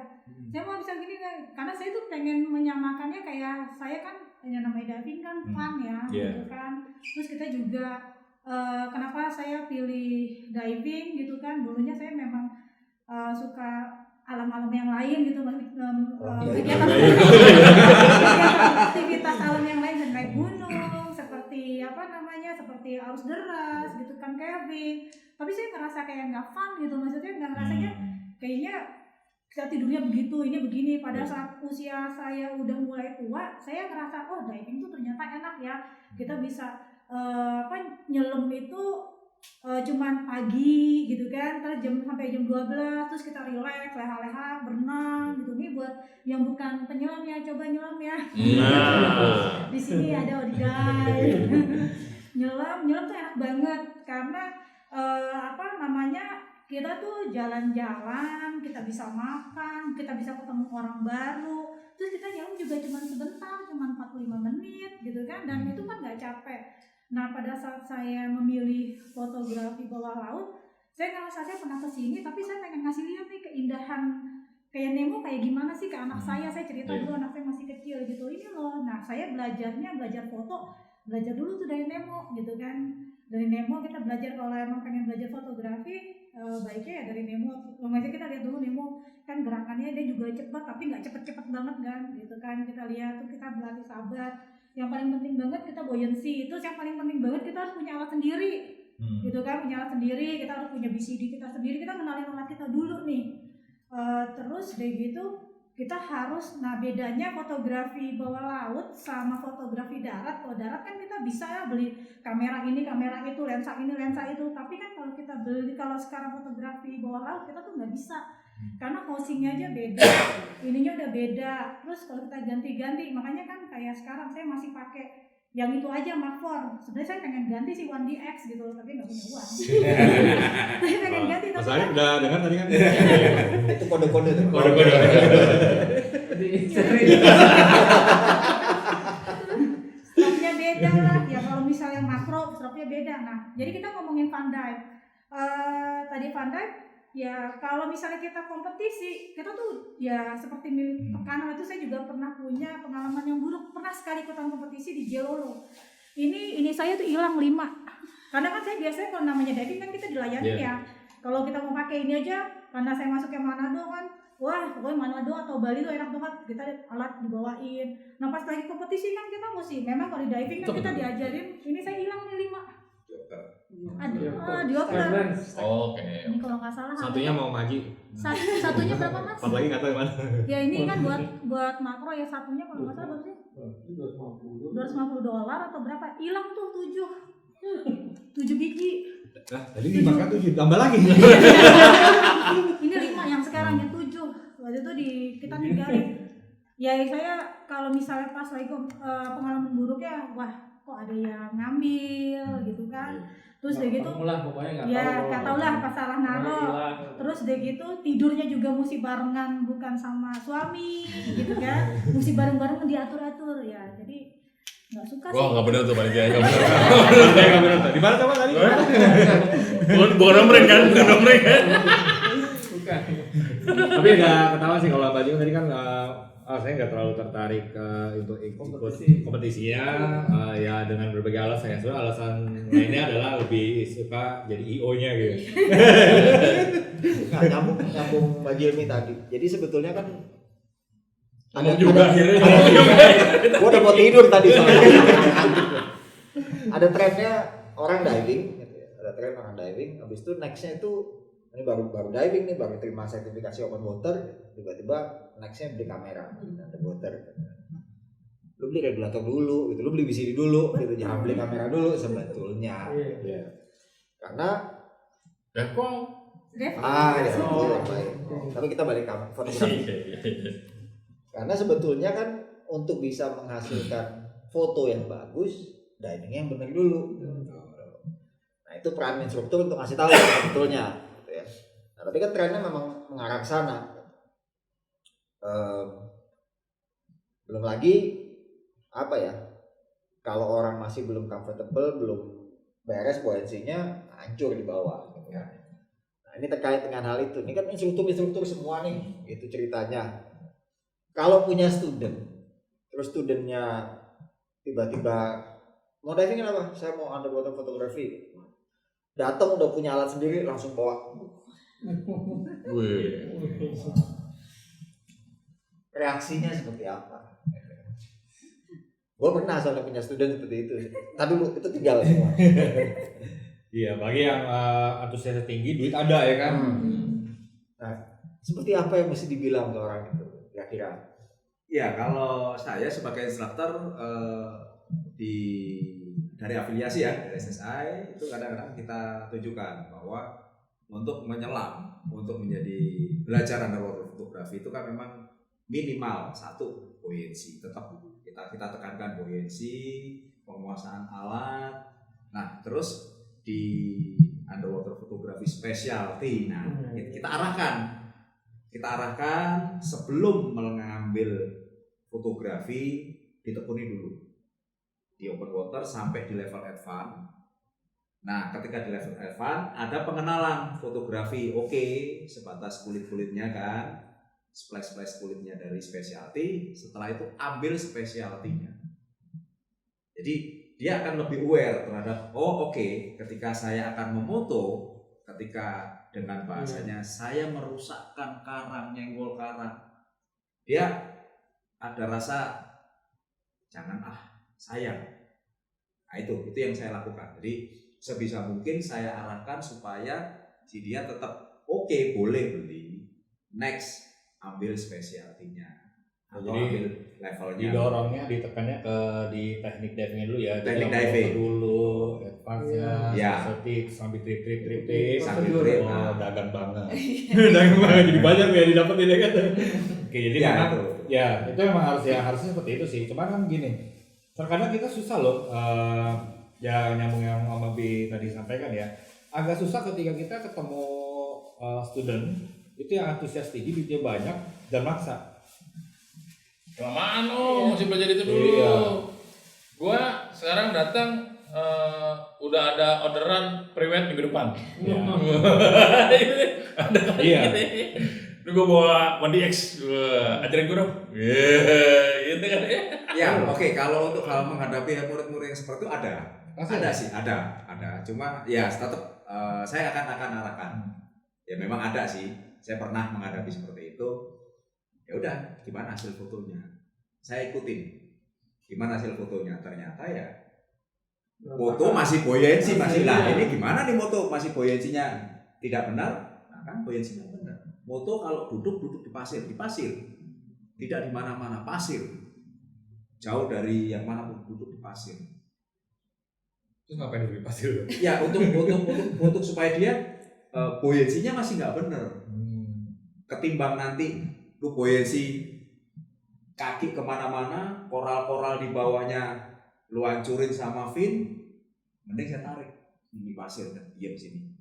saya mau bisa gini kan, karena saya tuh pengen menyamakannya kayak saya kan yang namanya diving kan fun ya, gitu kan. Terus kita juga kenapa saya pilih diving gitu kan, dulunya saya memang suka alam-alam yang lain gitu, kegiatan aktivitas alam yang lain dan naik gunung seperti seperti arus deras gitu kan, camping. Tapi saya ngerasa kayak nggak fun gitu, maksudnya nggak ngerasanya kayaknya kita tidurnya begitu, ini begini. Pada saat usia saya udah mulai tua, saya ngerasa diving tuh ternyata enak ya, kita bisa nyelam itu cuman pagi gitu kan, terus sampai jam 12, terus kita relax, leha-leha, berenang gitu. Ini buat yang bukan penyelam ya, coba nyelam ya. Di sini ada Odiday. nyelam tuh enak banget karena kita tuh jalan-jalan, kita bisa makan, kita bisa ketemu orang baru, terus kita nyelam juga cuma sebentar, cuma 45 menit gitu kan, dan itu kan nggak capek. Nah pada saat saya memilih fotografi bawah laut, saya ngerasa saya pernah kesini, tapi saya pengen ngasih lihat nih keindahan kayak Nemo kayak gimana sih ke anak saya cerita dulu, anak saya masih kecil gitu, ini loh. Nah saya belajar foto, belajar dulu tuh dari Nemo gitu kan. Dari Nemo kita belajar, kalau emang pengen belajar fotografi, baiknya ya dari Nemo. Makanya kita lihat dulu Nemo kan gerakannya dia juga cepat, tapi nggak cepet-cepet banget kan gitu kan. Kita lihat tuh, kita berlatih sabar. Yang paling penting banget kita buoyancy, itu yang paling penting banget, kita harus punya alat sendiri gitu kan, punya alat sendiri, kita harus punya BCD kita sendiri, kita kenalin alat kita dulu nih. Terus dari gitu kita harus, nah bedanya fotografi bawah laut sama fotografi darat. Kalau darat kan kita bisa ya beli kamera ini, kamera itu, lensa ini, lensa itu. Tapi kan kalau kita beli, kalau sekarang fotografi bawah laut kita tuh nggak bisa, karena housingnya aja beda, ininya udah beda. Terus kalau kita ganti-ganti, makanya kan kayak sekarang saya masih pakai yang itu aja Mark IV. Sebenarnya saya pengen ganti sih 1DX gitu, tapi nggak punya uang. Saya pengen ganti. Mas Arif udah dengar tadi kan? Itu kode-kode tuh. Kode-kode. Stropnya beda lah. Ya kalau misalnya makro, stropnya beda. Nah, jadi kita ngomongin fun dive. Tadi fun dive, ya kalau misalnya kita kompetisi, kita tuh ya seperti milik tekanan itu. Saya juga pernah punya pengalaman yang buruk, pernah sekali ikutan kompetisi di Jelolo. Ini saya tuh hilang 5. Karena kan saya biasanya kalau namanya diving kan kita dilayani ya. Kalau kita mau pakai ini aja, karena saya masuk ke Manado kan, wah pokoknya Manado atau Bali tuh enak banget, kita ada alat dibawain. Nah pas lagi kompetisi kan kita mesti, memang kalau di diving kan kita diajarin, ini saya hilang nih 5. Diopter. Oke. Ini kalau nggak salah Satunya mau maju. satunya berapa mas? Satu lagi nggak tahu mana. Ya ini kan buat makro ya, satunya kalau nggak salah berapa sih? $250 atau berapa? Hilang tuh 7 biji. Nah, tadi 5 kan 7 tambah lagi. Ini 5 yang sekarang yang 7. Waktu itu kita ninggalin. Ya saya kalau misalnya pas lagi pengalaman buruk ya, wah kok ada yang ngambil gitu kan. Terus deh gitu, pokoknya nggak tahu lah pas salah naruh. Terus deh gitu tidurnya juga mesti barengan, bukan sama suami gitu kan. Mesti bareng-bareng diatur-atur ya. Jadi nggak suka sih. Wah nggak benar tuh panitia, nggak benar. Nggak benar. Di mana coba tadi? Bukan nomreng kan, bukan nomreng kan. Bukan. Tapi nggak ketawa sih kalau Pak Jung tadi kan saya nggak terlalu tertarik untuk ikut kompetisinya ya dengan berbagai alasan ya. Soalnya alasan lainnya adalah lebih suka jadi IO-nya gitu. Nggak nyambung Mbak Jilmi tadi. Jadi sebetulnya kan Ngomong juga akhirnya. Gua udah mau tidur tadi soalnya. Ada trennya orang diving, gitu ya. Ada tren orang diving. Habis itu nextnya itu ini baru diving nih, baru terima sertifikasi open water, tiba-tiba nextnya beli kamera underwater. Lu beli regulator dulu, gitu. Lu beli VCD dulu, gitu. Jangan beli kamera dulu sebetulnya. Iya. Karena Kok? ya baik. Tapi kita balik ke fotografi. Karena sebetulnya kan untuk bisa menghasilkan foto yang bagus, diving yang benar dulu. Nah itu peran instruktur untuk ngasih tahu sebetulnya. Gitu ya. Nah, tapi kan trennya memang mengarah ke sana. Belum lagi apa ya? Kalau orang masih belum comfortable, belum beres buoyancy-nya, hancur di bawah. Gitu ya. Nah ini terkait dengan hal itu. Ini kan instruktur semua nih, itu ceritanya. Kalau punya student, terus studentnya tiba-tiba mau diving apa? Saya mau underwater photography. Datang udah punya alat sendiri langsung bawa. Reaksinya seperti apa? Gue pernah soalnya punya student seperti itu. Tadi dulu itu tinggal semua. Iya, bagi yang antusiasnya tinggi, duit ada ya kan. Nah, seperti apa yang mesti dibilang ke orang itu? Kira-kira? Ya kalau saya sebagai instruktur dari afiliasi ya dari SSI itu kadang-kadang kita tunjukkan bahwa untuk menyelam, untuk menjadi belajar underwater fotografi itu kan memang minimal 1 buoyancy, tetap kita tekankan buoyancy, penguasaan alat. Nah terus di underwater fotografi specialty, nah kita arahkan sebelum mengambil fotografi ditekuni dulu di open water sampai di level advance. Nah ketika di level advance ada pengenalan fotografi, sebatas kulit-kulitnya kan, splash kulitnya dari specialty. Setelah itu ambil specialty-nya. Jadi dia akan lebih aware terhadap ketika saya akan memoto, ketika dengan bahasanya saya merusakkan karang, nyenggol karang, dia ada rasa jangan sayang. Nah itu yang saya lakukan. Jadi sebisa mungkin saya arahkan supaya si dia tetap boleh beli, next ambil specialty-nya atau Jadi ambil levelnya. Didorongnya, ditekannya di teknik divingnya dulu ya. Teknik diving dulu, advance-nya, ya. specialty, sambil trip. Sambil trip. Dagang banget. Dagang banget jadi banyak ya didapetin ya kan. Oke, jadi Ya, memang itu. ya itu memang harusnya seperti itu sih. Cuman kan gini, terkadang kita susah loh. Ya nyambung yang Om Abi tadi sampaikan ya. Agak susah ketika kita ketemu student itu yang antusias tinggi, duitnya banyak dan maksa. Kelamaan masih belajar itu dulu. Iya. Gua sekarang datang udah ada orderan pre-wed minggu depan. Iya. Ada Iya. Ini gue bawa 1DX, ajarin gue dong. Gitu kan ya. Ya, kalau untuk hal menghadapi murid-murid yang seperti itu ada. Pasti Ada sih, ada. Cuma ya tetap saya akan arahkan. Ya memang ada sih. saya pernah menghadapi seperti itu. Ya udah, gimana hasil fotonya? Saya ikutin. Gimana hasil fotonya? Ternyata ya foto masih buoyancy masih lah. Ini gimana nih foto masih buoyancy-nya tidak benar? Nah kan buoyancy-nya benar. Foto kalau duduk di pasir, tidak di mana-mana pasir. Jauh dari yang manapun, duduk di pasir. Terus ngapain dulu di pasir? Ya untuk supaya dia buoyancy-nya masih nggak benar. Ketimbang nanti lu buoyancy kaki kemana-mana, koral-koral di bawahnya lu hancurin sama fin, mending saya tarik di pasir dan diam sini.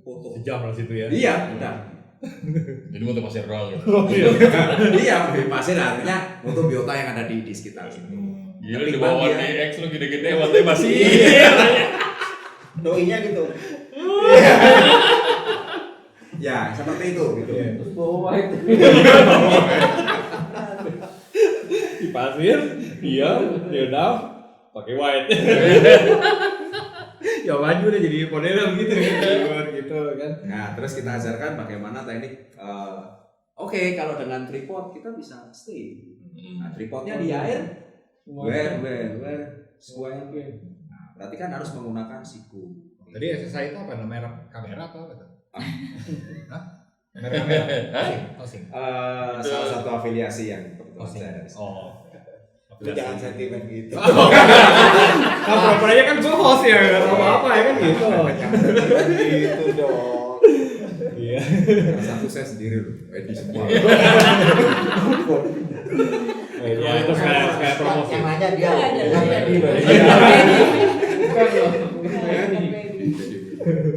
Foto. Sejam lah situ ya. Iya, udah. Jadi foto pasir doang gitu. Iya, di pasir artinya foto biota yang ada di sekitar situ. Gila di bawah nih X lu gede-gede, warnanya masih. Doinya gitu. Ya, seperti itu gitu. Terus bawa itu. Di pasir, dia down, pakai white. Ya maju deh jadi model gitu kan. Nah, terus kita ajarkan bagaimana teknik oke, kalau dengan tripod kita bisa stay. Nah, tripodnya di air, where, semuanya. Nah, berarti kan harus menggunakan siku. Tadi SSI itu apa namanya? Kamera apa? Hah? Kamera? Osing. Salah satu afiliasi yang kebetulan saya ada di sini. Oh. Lu jangan sentimen gitu. Nah, pura-puranya kan gue host ya, gak tau apa-apa ya kan gitu. Jangan sentimen gitu dong. Iya. Satu saya sendiri loh, di semua. Ya itu kayak promosi. Yang nanya dia, Iya, bukan iya. Randy, Bang. Bukan loh.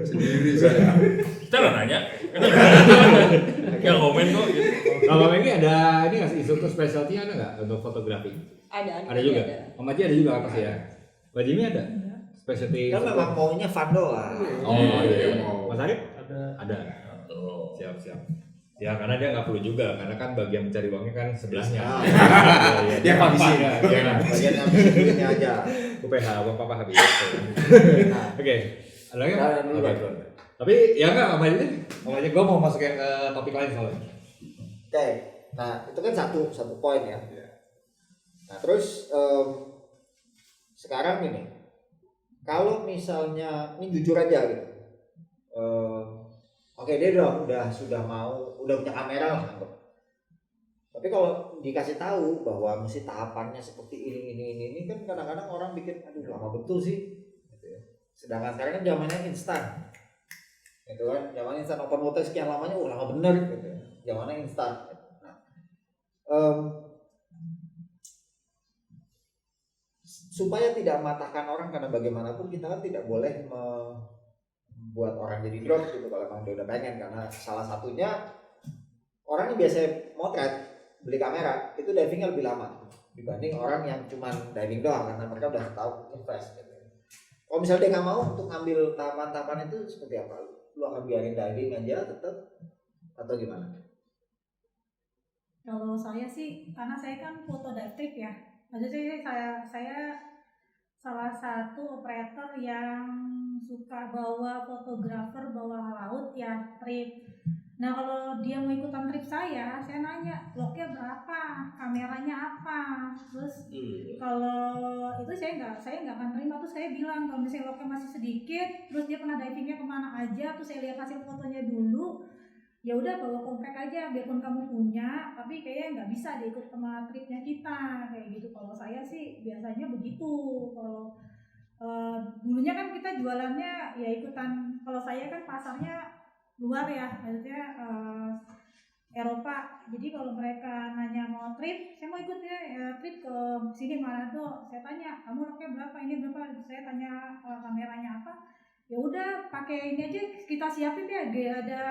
Sendiri saya. Kita udah nanya. Yang komen kok gitu. Kalau ini ada ini nggak sih instruktur specialty ada nggak untuk fotografi? Ada juga. ada. Om Haji ada juga apa sih ya? Mbak Jimmy ada? Specialty. Kan memang maunya fun doang. Oh iya. Mau. Mas Arif? Ada. Oh. Siap. Ya karena dia nggak perlu juga karena kan bagian mencari uangnya kan sebelahnya. Ah. Iya. Dia habisin. Bagian ambilnya aja. UPH uang papa habis. Nah, Oke. Ada lagi? Jalan dulu, Oke. Bang. Tapi ya nggak Om Haji gue mau masuk yang ke topik lain soalnya. Oke, nah itu kan satu poin ya. Nah terus sekarang ini, kalau misalnya ini jujur aja gitu, oke dia sudah punya kamera lah anggap. Tapi kalau dikasih tahu bahwa mesti tahapannya seperti ini kan kadang-kadang orang bikin aduh lama betul sih. Gitu ya. Sedangkan sekarang kan zamannya instan. Itu kan zamannya instan open foto sekian lamanya lama bener gitu ya. Zamannya instan. Nah, supaya tidak mematahkan orang karena bagaimanapun kita kan tidak boleh membuat orang jadi drop gitu kalau memang dia udah pengen, karena salah satunya orang yang biasa motret beli kamera itu divingnya lebih lama dibanding orang yang cuma diving doang karena mereka udah tahu invest gitu. Kalau misalnya dia nggak mau untuk ngambil tahapan-tahapan itu seperti apa? Lu akan biarin diving aja tetap atau gimana? Kalau saya sih, karena saya kan foto dive trip ya, maksudnya saya salah satu operator yang suka bawa fotografer bawa laut ya trip. Nah kalau dia mau ikutan trip saya nanya loknya berapa, kameranya apa, terus kalau itu saya nggak akan terima. Terus saya bilang kalau misalnya loknya masih sedikit, terus dia pernah divingnya kemana aja, terus saya lihat hasil fotonya dulu. Ya udah bawa kompak aja biarpun kamu punya, tapi kayaknya nggak bisa diikut sama tripnya kita kayak gitu. Kalau saya sih biasanya begitu. Kalau dulunya kan kita jualannya ya ikutan, kalau saya kan pasarnya luar ya, maksudnya Eropa. Jadi kalau mereka nanya mau trip, saya mau ikut ya trip ke sini Manado, saya tanya kamu loknya berapa, ini berapa, saya tanya kameranya apa. Ya udah pakai ini aja kita siapin ya,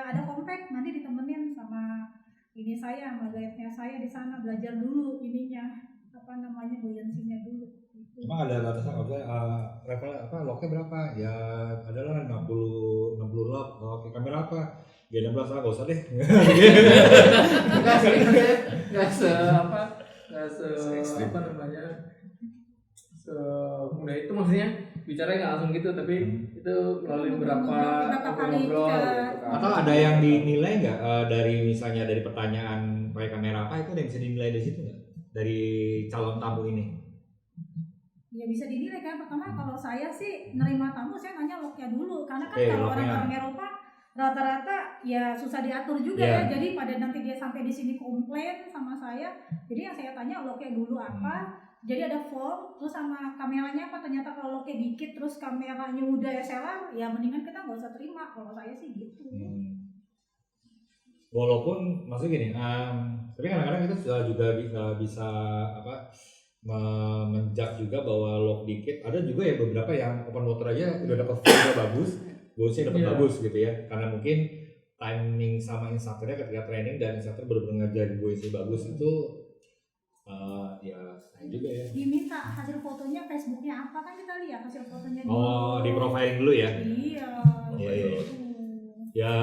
ada compact nanti ditemenin sama ini saya, sama guide-nya saya di sana, belajar dulu ininya apa namanya buoyancy-nya dulu gitu. Emang ada batasan level apa loknya berapa? Ya adalah 60 log. Oke, kamera apa? G16 lah, enggak usah deh. Enggak sih, enggak se apa namanya semudah itu, maksudnya bicaranya nggak langsung gitu, tapi itu melalui beberapa kali ngobrol kita- gitu kan. Atau ada yang dinilai nggak dari misalnya dari pertanyaan pakai kamera apa, itu ada yang bisa dinilai dari situ nggak? Dari calon tamu ini? Ya bisa dinilai kan. Pertama kalau saya sih nerima tamu saya nanya locknya dulu, karena kan Oke, kalau locknya. orang-orang Eropa rata-rata ya susah diatur juga Iya. ya. Jadi pada nanti dia sampai di sini komplain sama saya. Jadi yang saya tanya locknya dulu apa. Jadi ada form, terus sama kameranya apa. Ternyata kalau locknya dikit terus kameranya udah SLR, ya mendingan kita nggak usah terima. Kalau saya sih gitu. Walaupun maksudnya gini, tapi kadang-kadang kita juga bisa apa menjak juga bahwa lock dikit. Ada juga ya beberapa yang open water aja udah dapat feel bagus, bonusnya dapat Iya. bagus gitu ya. Karena mungkin timing sama instrukturnya ketika training dan instruktur benar-benar ngajarin bonusnya bagus itu ya sayang juga ya. Diminta hasil fotonya Facebooknya apa kan kita lihat hasil fotonya dulu. Oh, di profiling dulu ya. Iya. Iya, iya. gitu. Ya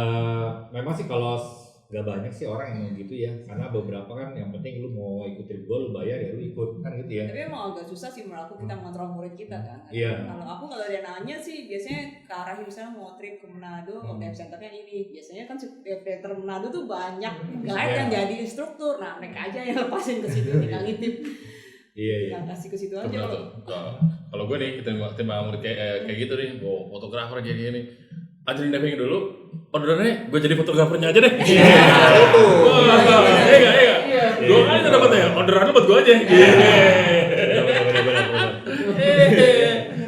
memang sih kalau nggak banyak sih orang yang gitu ya, karena beberapa kan yang penting lu mau ikut trip gua lu bayar ya lu ikut kan gitu ya. Tapi emang agak susah sih menurut aku kita ngontrol murid kita kan. Iya. Kalau dia nanya sih biasanya ke arah misalnya mau trip ke Manado, dive centernya ini. Biasanya kan dive center Manado tuh banyak guide Iya. yang jadi instruktur. Nah mereka aja yang lepasin ke situ, tinggal ngintip, Iya iya. tinggal kasih ke situ aja. Benar tuh. Kalau gue nih kita murid kayak gitu nih, bawa fotografer kayak gini. Ajarin diving dulu, orderannya gue jadi fotografernya aja deh. Itu. Iya. Gue kan udah dapat ya, orderan lu buat gue aja. Benar.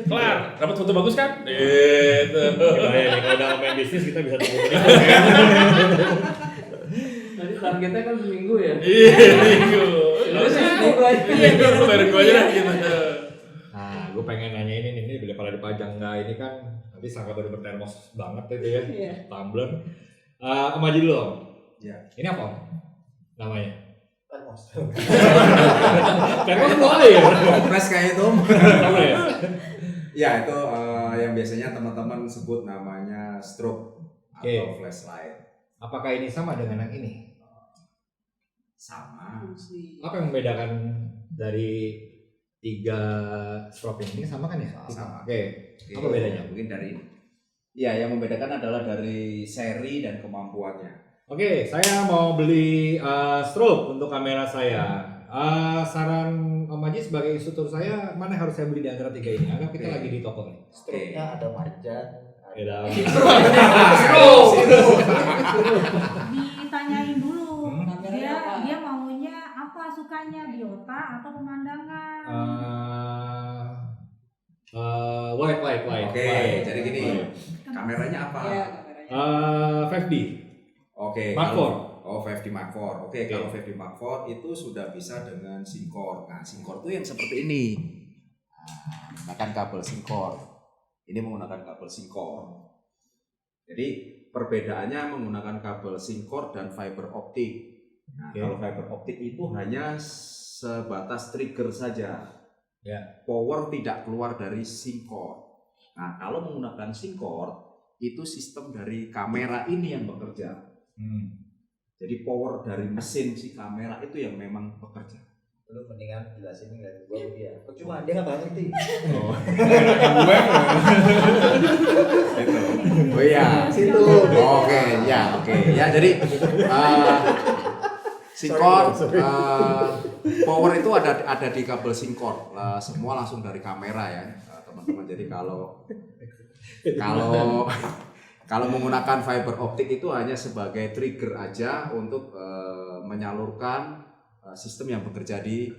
Kelar, dapat foto bagus kan? Gitu. Bahaya nih kalau udah main bisnis kita bisa tunggu. Nanti targetnya kan seminggu ya. Iya, minggu. Seminggu aja. Iya, lu bayarin gue aja deh gitu. Nah, gue pengen nanya ini daripada dipajang nggak ini kan nanti sangka baru bertermos banget itu ya, Iya. tumbler. Om Haji dulu Om. Ya. Ini apa Om? Namanya? Termos. Termos boleh ya? Kompres kayak itu. Boleh ya? Ya itu yang biasanya teman-teman sebut namanya strobe atau Oke. flashlight. Apakah ini sama dengan yang ini? Sama. Apa yang membedakan dari 3 strobe ini sama kan ya? Sama. Oke. Apa bedanya? Mungkin dari ini. Ya, yang membedakan adalah dari seri dan kemampuannya. Oke, saya mau beli strobe untuk kamera saya. Saran Om Haji sebagai instruktur saya, mana yang harus saya beli di antara 3 ini? Anggap kita Oke. lagi di toko nih. Stroke-nya ada marjan. Beda. Ditanyain dulu Kameranya apa? dia maunya apa, sukanya biota atau pemandangan. White. Oke, jadi gini. Kameranya apa? Iya, kameranya. 5D. Oke. Mark kalau- IV. Oh, 5D Mark IV. Oke, kalau 5D Mark IV itu sudah bisa dengan Syncor. Nah, Syncor itu yang seperti ini. Nah, menggunakan kabel Syncor. Ini menggunakan kabel Syncor. Jadi perbedaannya menggunakan kabel Syncor dan fiber optik. Nah, Oke. kalau fiber optik itu hanya sebatas trigger saja. Ya. Power tidak keluar dari Syncor. Nah, kalau menggunakan Syncor itu sistem dari kamera ini yang bekerja. Jadi power dari mesin si kamera itu yang memang bekerja. Lu mendingan jelasin dari gua ke dia. Cuma dia nggak ngerti. Oh, itu. Oh iya. Situ. Oke, ya. Jadi Syncor power itu ada di kabel Syncor. Semua langsung dari kamera ya, teman-teman. Jadi kalau menggunakan fiber optik itu hanya sebagai trigger aja untuk menyalurkan sistem yang bekerja di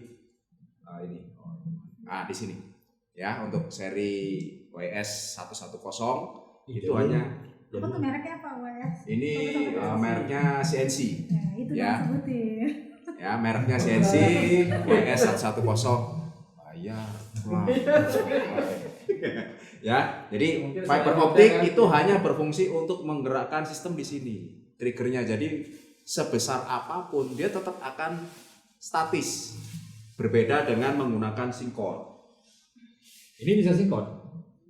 ini. Nah, di sini. Ya, untuk seri WS 110 itu hanya Apa tuh mereknya apa, WS? ini mereknya CNC. Nah, itu Ya. yang sebutin. Ya, mereknya CNC WS 110. Bayar. Wah. Ya, jadi Mungkin fiber saya optik kerjakan. itu hanya berfungsi untuk menggerakkan sistem di sini. Triggernya jadi sebesar apapun dia tetap akan statis. Berbeda dengan menggunakan Syncor. Ini bisa sinkron.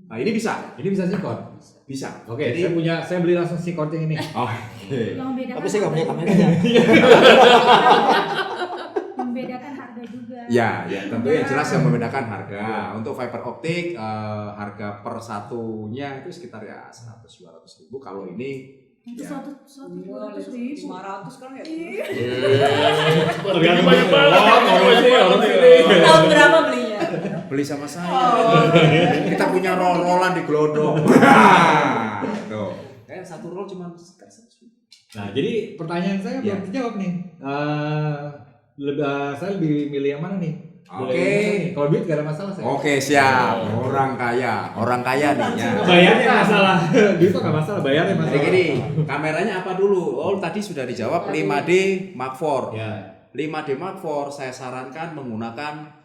Nah, ini bisa. Ini bisa sinkron. Bisa. Oke, Jadi saya beli langsung sinkron yang ini. oh, Yang membedakan Tapi saya nggak punya harga- kameranya. Membedakan harga ada juga. Ya, tentu yang jelas yang membedakan harga. Untuk fiber optik harga per satunya itu sekitar ya 100-200 ribu. Kalau ini Itu ya 100-200 ribu. 500 kan ya. Tergantung banyak banget. Tahun berapa belinya? beli sama saya. Kita punya roll-rollan di Glodok. Tuh. Kayak satu roll cuma sekitar 100 ribu. Nah, jadi pertanyaan saya belum terjawab nih. Saya lebih milih yang mana nih? Oke. Kalau duit gak ada masalah saya. Oke, siap. Orang kaya nih ya. Bayarnya nggak masalah. Duit tuh nggak masalah, bayarnya masalah. Jadi gini, kameranya apa dulu? Oh, tadi sudah dijawab 5D Mark IV. Ya. 5D Mark IV saya sarankan menggunakan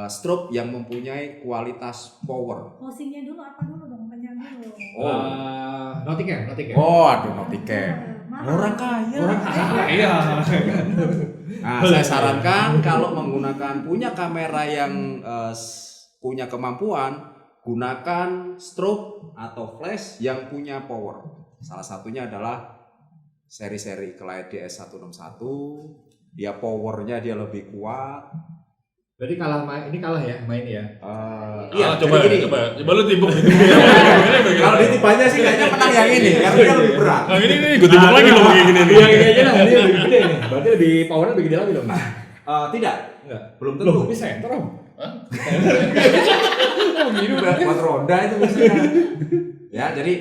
strobe yang mempunyai kualitas power. Closingnya dulu apa dulu dong, kenyang dulu. Noticam. Oh, aduh Noticam. Orang kaya. Iya. Nah, saya sarankan kalau punya kamera yang punya kemampuan, gunakan strobe atau flash yang punya power. Salah satunya adalah seri-seri Ikelite DS161. Dia powernya dia lebih kuat. Berarti ini kalah ya main ya. Iya, coba lu timbuk. Kalau ditibanya sih kayaknya menang yang ini karena dia lebih berat. Nah, ini gue timbuk lagi loh kayak gini nih. Iya, ini aja lah, ini lebih gede nih. Berarti lebih powernya lebih gede lagi dong. Tidak, Enggak. belum tentu. Loh, ini center om. Buat roda itu biasanya. Ya, jadi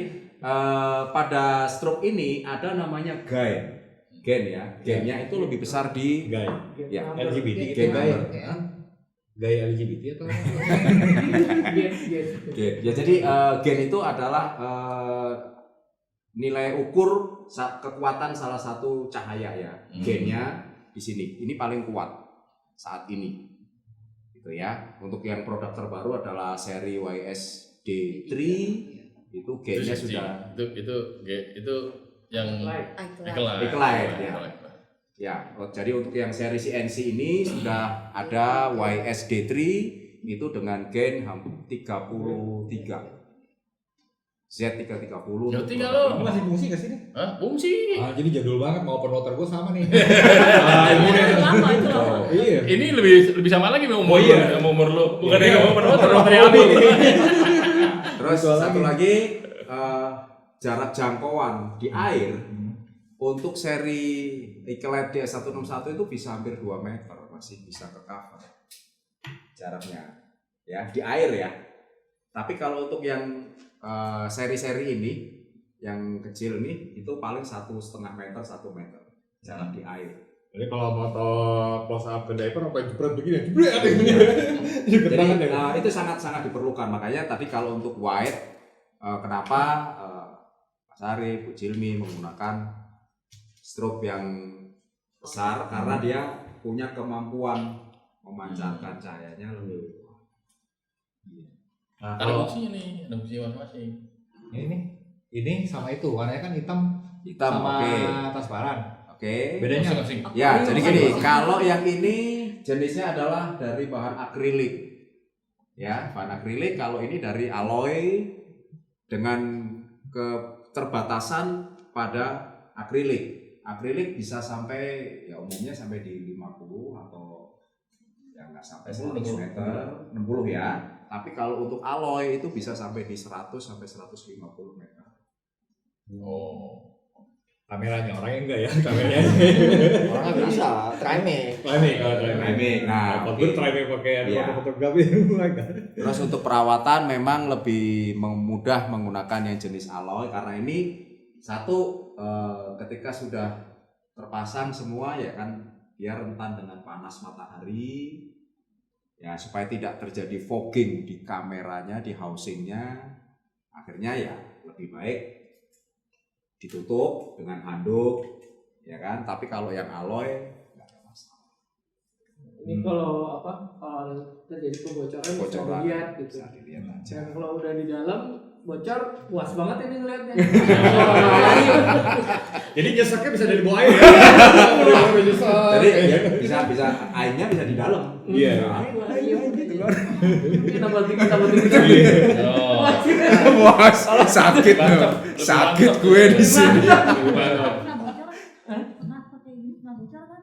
pada strobe ini ada namanya gain ya. Gainnya itu lebih besar di ya, LGBT gain number. Gaya LGBT atau Ya, jadi gain itu adalah nilai ukur kekuatan salah satu cahaya ya. Gainnya di sini. Ini paling kuat saat ini. Gitu ya. Untuk yang produk terbaru adalah seri YSD3 itu gainnya sudah itu yang Ikelite ya. Ya, jadi untuk yang seri CNC ini sudah ada YSD3 itu dengan gain 33. Z330. Berarti kalau kamu masih fungsi nggak sih nih? Hah? Fungsi. Jadi jadul banget mau open water gue sama nih. Itu lama. Iya. Ini lebih sama lagi sama umur lu, sama umur lu. Bukan yang open water dong. Terus satu lagi jarak jangkauan di air untuk seri Ikelite DS161 itu bisa hampir 2 meter, masih bisa ke cover jaraknya ya di air ya. Tapi kalau untuk yang seri-seri ini yang kecil ini itu paling 1,5 meter 1 meter jarak di air. Jadi kalau foto close up ke diver apa jebret begini, jebret Jadi itu sangat diperlukan. Makanya tadi kalau untuk wide kenapa Mas Arif, Bu Cilmi menggunakan strobe yang besar karena dia punya kemampuan memancarkan cahayanya lebih. Nah, Ada fungsinya nih, ada fungsi masing-masing. ini sama itu warnanya kan hitam sama transparan. Oke. Bedanya Masing-masing. Ya, jadi gini, kalau yang ini jenisnya adalah dari bahan akrilik. Ya, bahan akrilik. Kalau ini dari alloy dengan keterbatasan pada akrilik. Akrilik bisa sampai ya umumnya sampai di 50 atau ya nggak sampai 100 meter, 60 ya. Tapi kalau untuk alloy itu bisa sampai di 100 sampai 150 meter. Oh. kameranya, orangnya enggak ya kameranya. Orangnya bisa, trimake. Trimake. Nah, Gue trimake pakai fotografi. Terus untuk perawatan memang lebih mudah menggunakan yang jenis alloy karena ini satu ketika sudah terpasang semua ya kan dia rentan dengan panas matahari ya supaya tidak terjadi fogging di kameranya, di housingnya. Akhirnya ya lebih baik ditutup dengan handuk ya kan, tapi kalau yang alloy nggak ada masalah. Ini kalau terjadi kebocoran bisa dilihat gitu. Bisa dilihat aja. Dan kalau udah di dalam bocor, puas banget ini ngeliatnya. Jadi nyeseknya bisa dari bawah air ya. Jadi ya, bisa airnya bisa di dalam. Iya. Mungkin tambah tinggi. Oh. Wah, sakit loh. Sakit gue di sini. Pernah bocor? Pernah pakai ini, pernah bocor kan?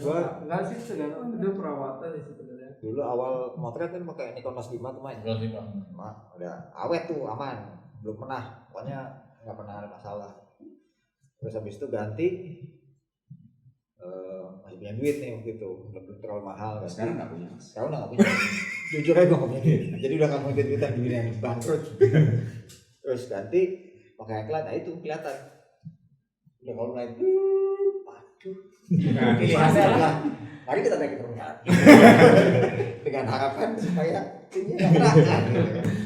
Gua enggak sih sekarang itu perawatan sih sebenarnya. dulu awal motret kan pakai Nikon 5 tuh main. Kalau sih, Pak. Udah awet tuh aman, belum pernah, pokoknya nggak pernah ada masalah. Terus habis itu ganti masih punya duit nih waktu itu, belum terlalu mahal kan. Sekarang nggak punya, Mas. Sekarang udah nggak punya. Jujur aja gue nggak punya duit. Jadi udah nggak punya duit-duitan begini yang bangkrut. Terus ganti pakai iklan, nah itu kelihatan. Udah kalau mulai, waduh. Nah, pilihannya adalah mari kita naik ke permukaan dengan harapan supaya ini nggak gerakan.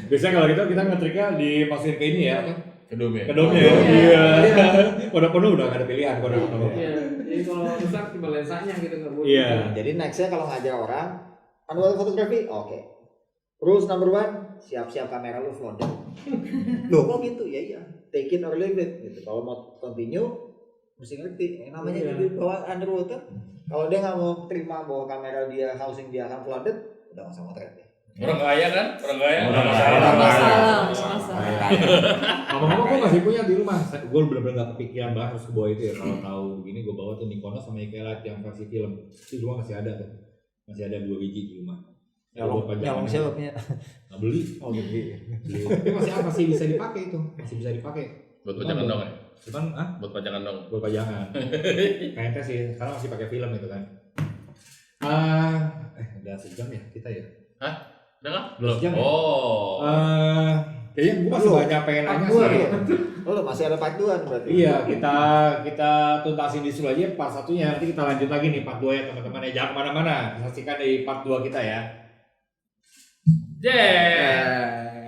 Biasanya kalau gitu kita ngetriknya dimasukin ke ini ya, apa? Kedom ya. Kedomnya ya. Iya. Kode penuh udah nggak ada pilihan kode penuh. Iya, jadi kalau rusak cuma lensanya gitu nggak boleh. Iya. Jadi nextnya kalau ngajar orang manual fotografi, oke. Rules number 1, siap-siap kamera lu flooded. Loh kok gitu? Ya iya, take it or leave it gitu. Kalau mau continue, mesti ngerti. Namanya Iya. di bawah underwater. Kalau dia nggak mau terima bahwa kamera dia, housing dia akan flooded, udah nggak usah motret ya. Orang kaya kan? Orang kaya. Orang nggak kaya. masalah. Masalah. Ngomong-ngomong gue masih punya di rumah. Gue bener-bener gak kepikiran banget harus ke bawah itu ya. Kalau tahu begini gue bawa tuh Nikon sama Ikelight yang versi film. Di rumah masih ada tuh. Masih ada 2 biji di rumah. Nyolong siapa punya? Nggak beli. Oh beli. Beli. Tapi masih bisa dipakai itu. Masih bisa dipakai. Buat pajangan dong ya? Cuman Buat pajangan dong. buat pajangan. Kayaknya sih sekarang masih pakai film itu kan. Udah sejam ya kita ya. Udah kan? Belum sejam ya? Oh. Kayaknya gue masih Belum. banyak pengen nanya Part 2 sih. tuh. Oh masih ada part 2 berarti. Iya, kita tuntasin di sini aja part 1-nya. Nanti kita lanjut lagi nih part 2 ya teman-teman ya. Jangan kemana-mana. Saksikan di part 2 kita ya. Yeah.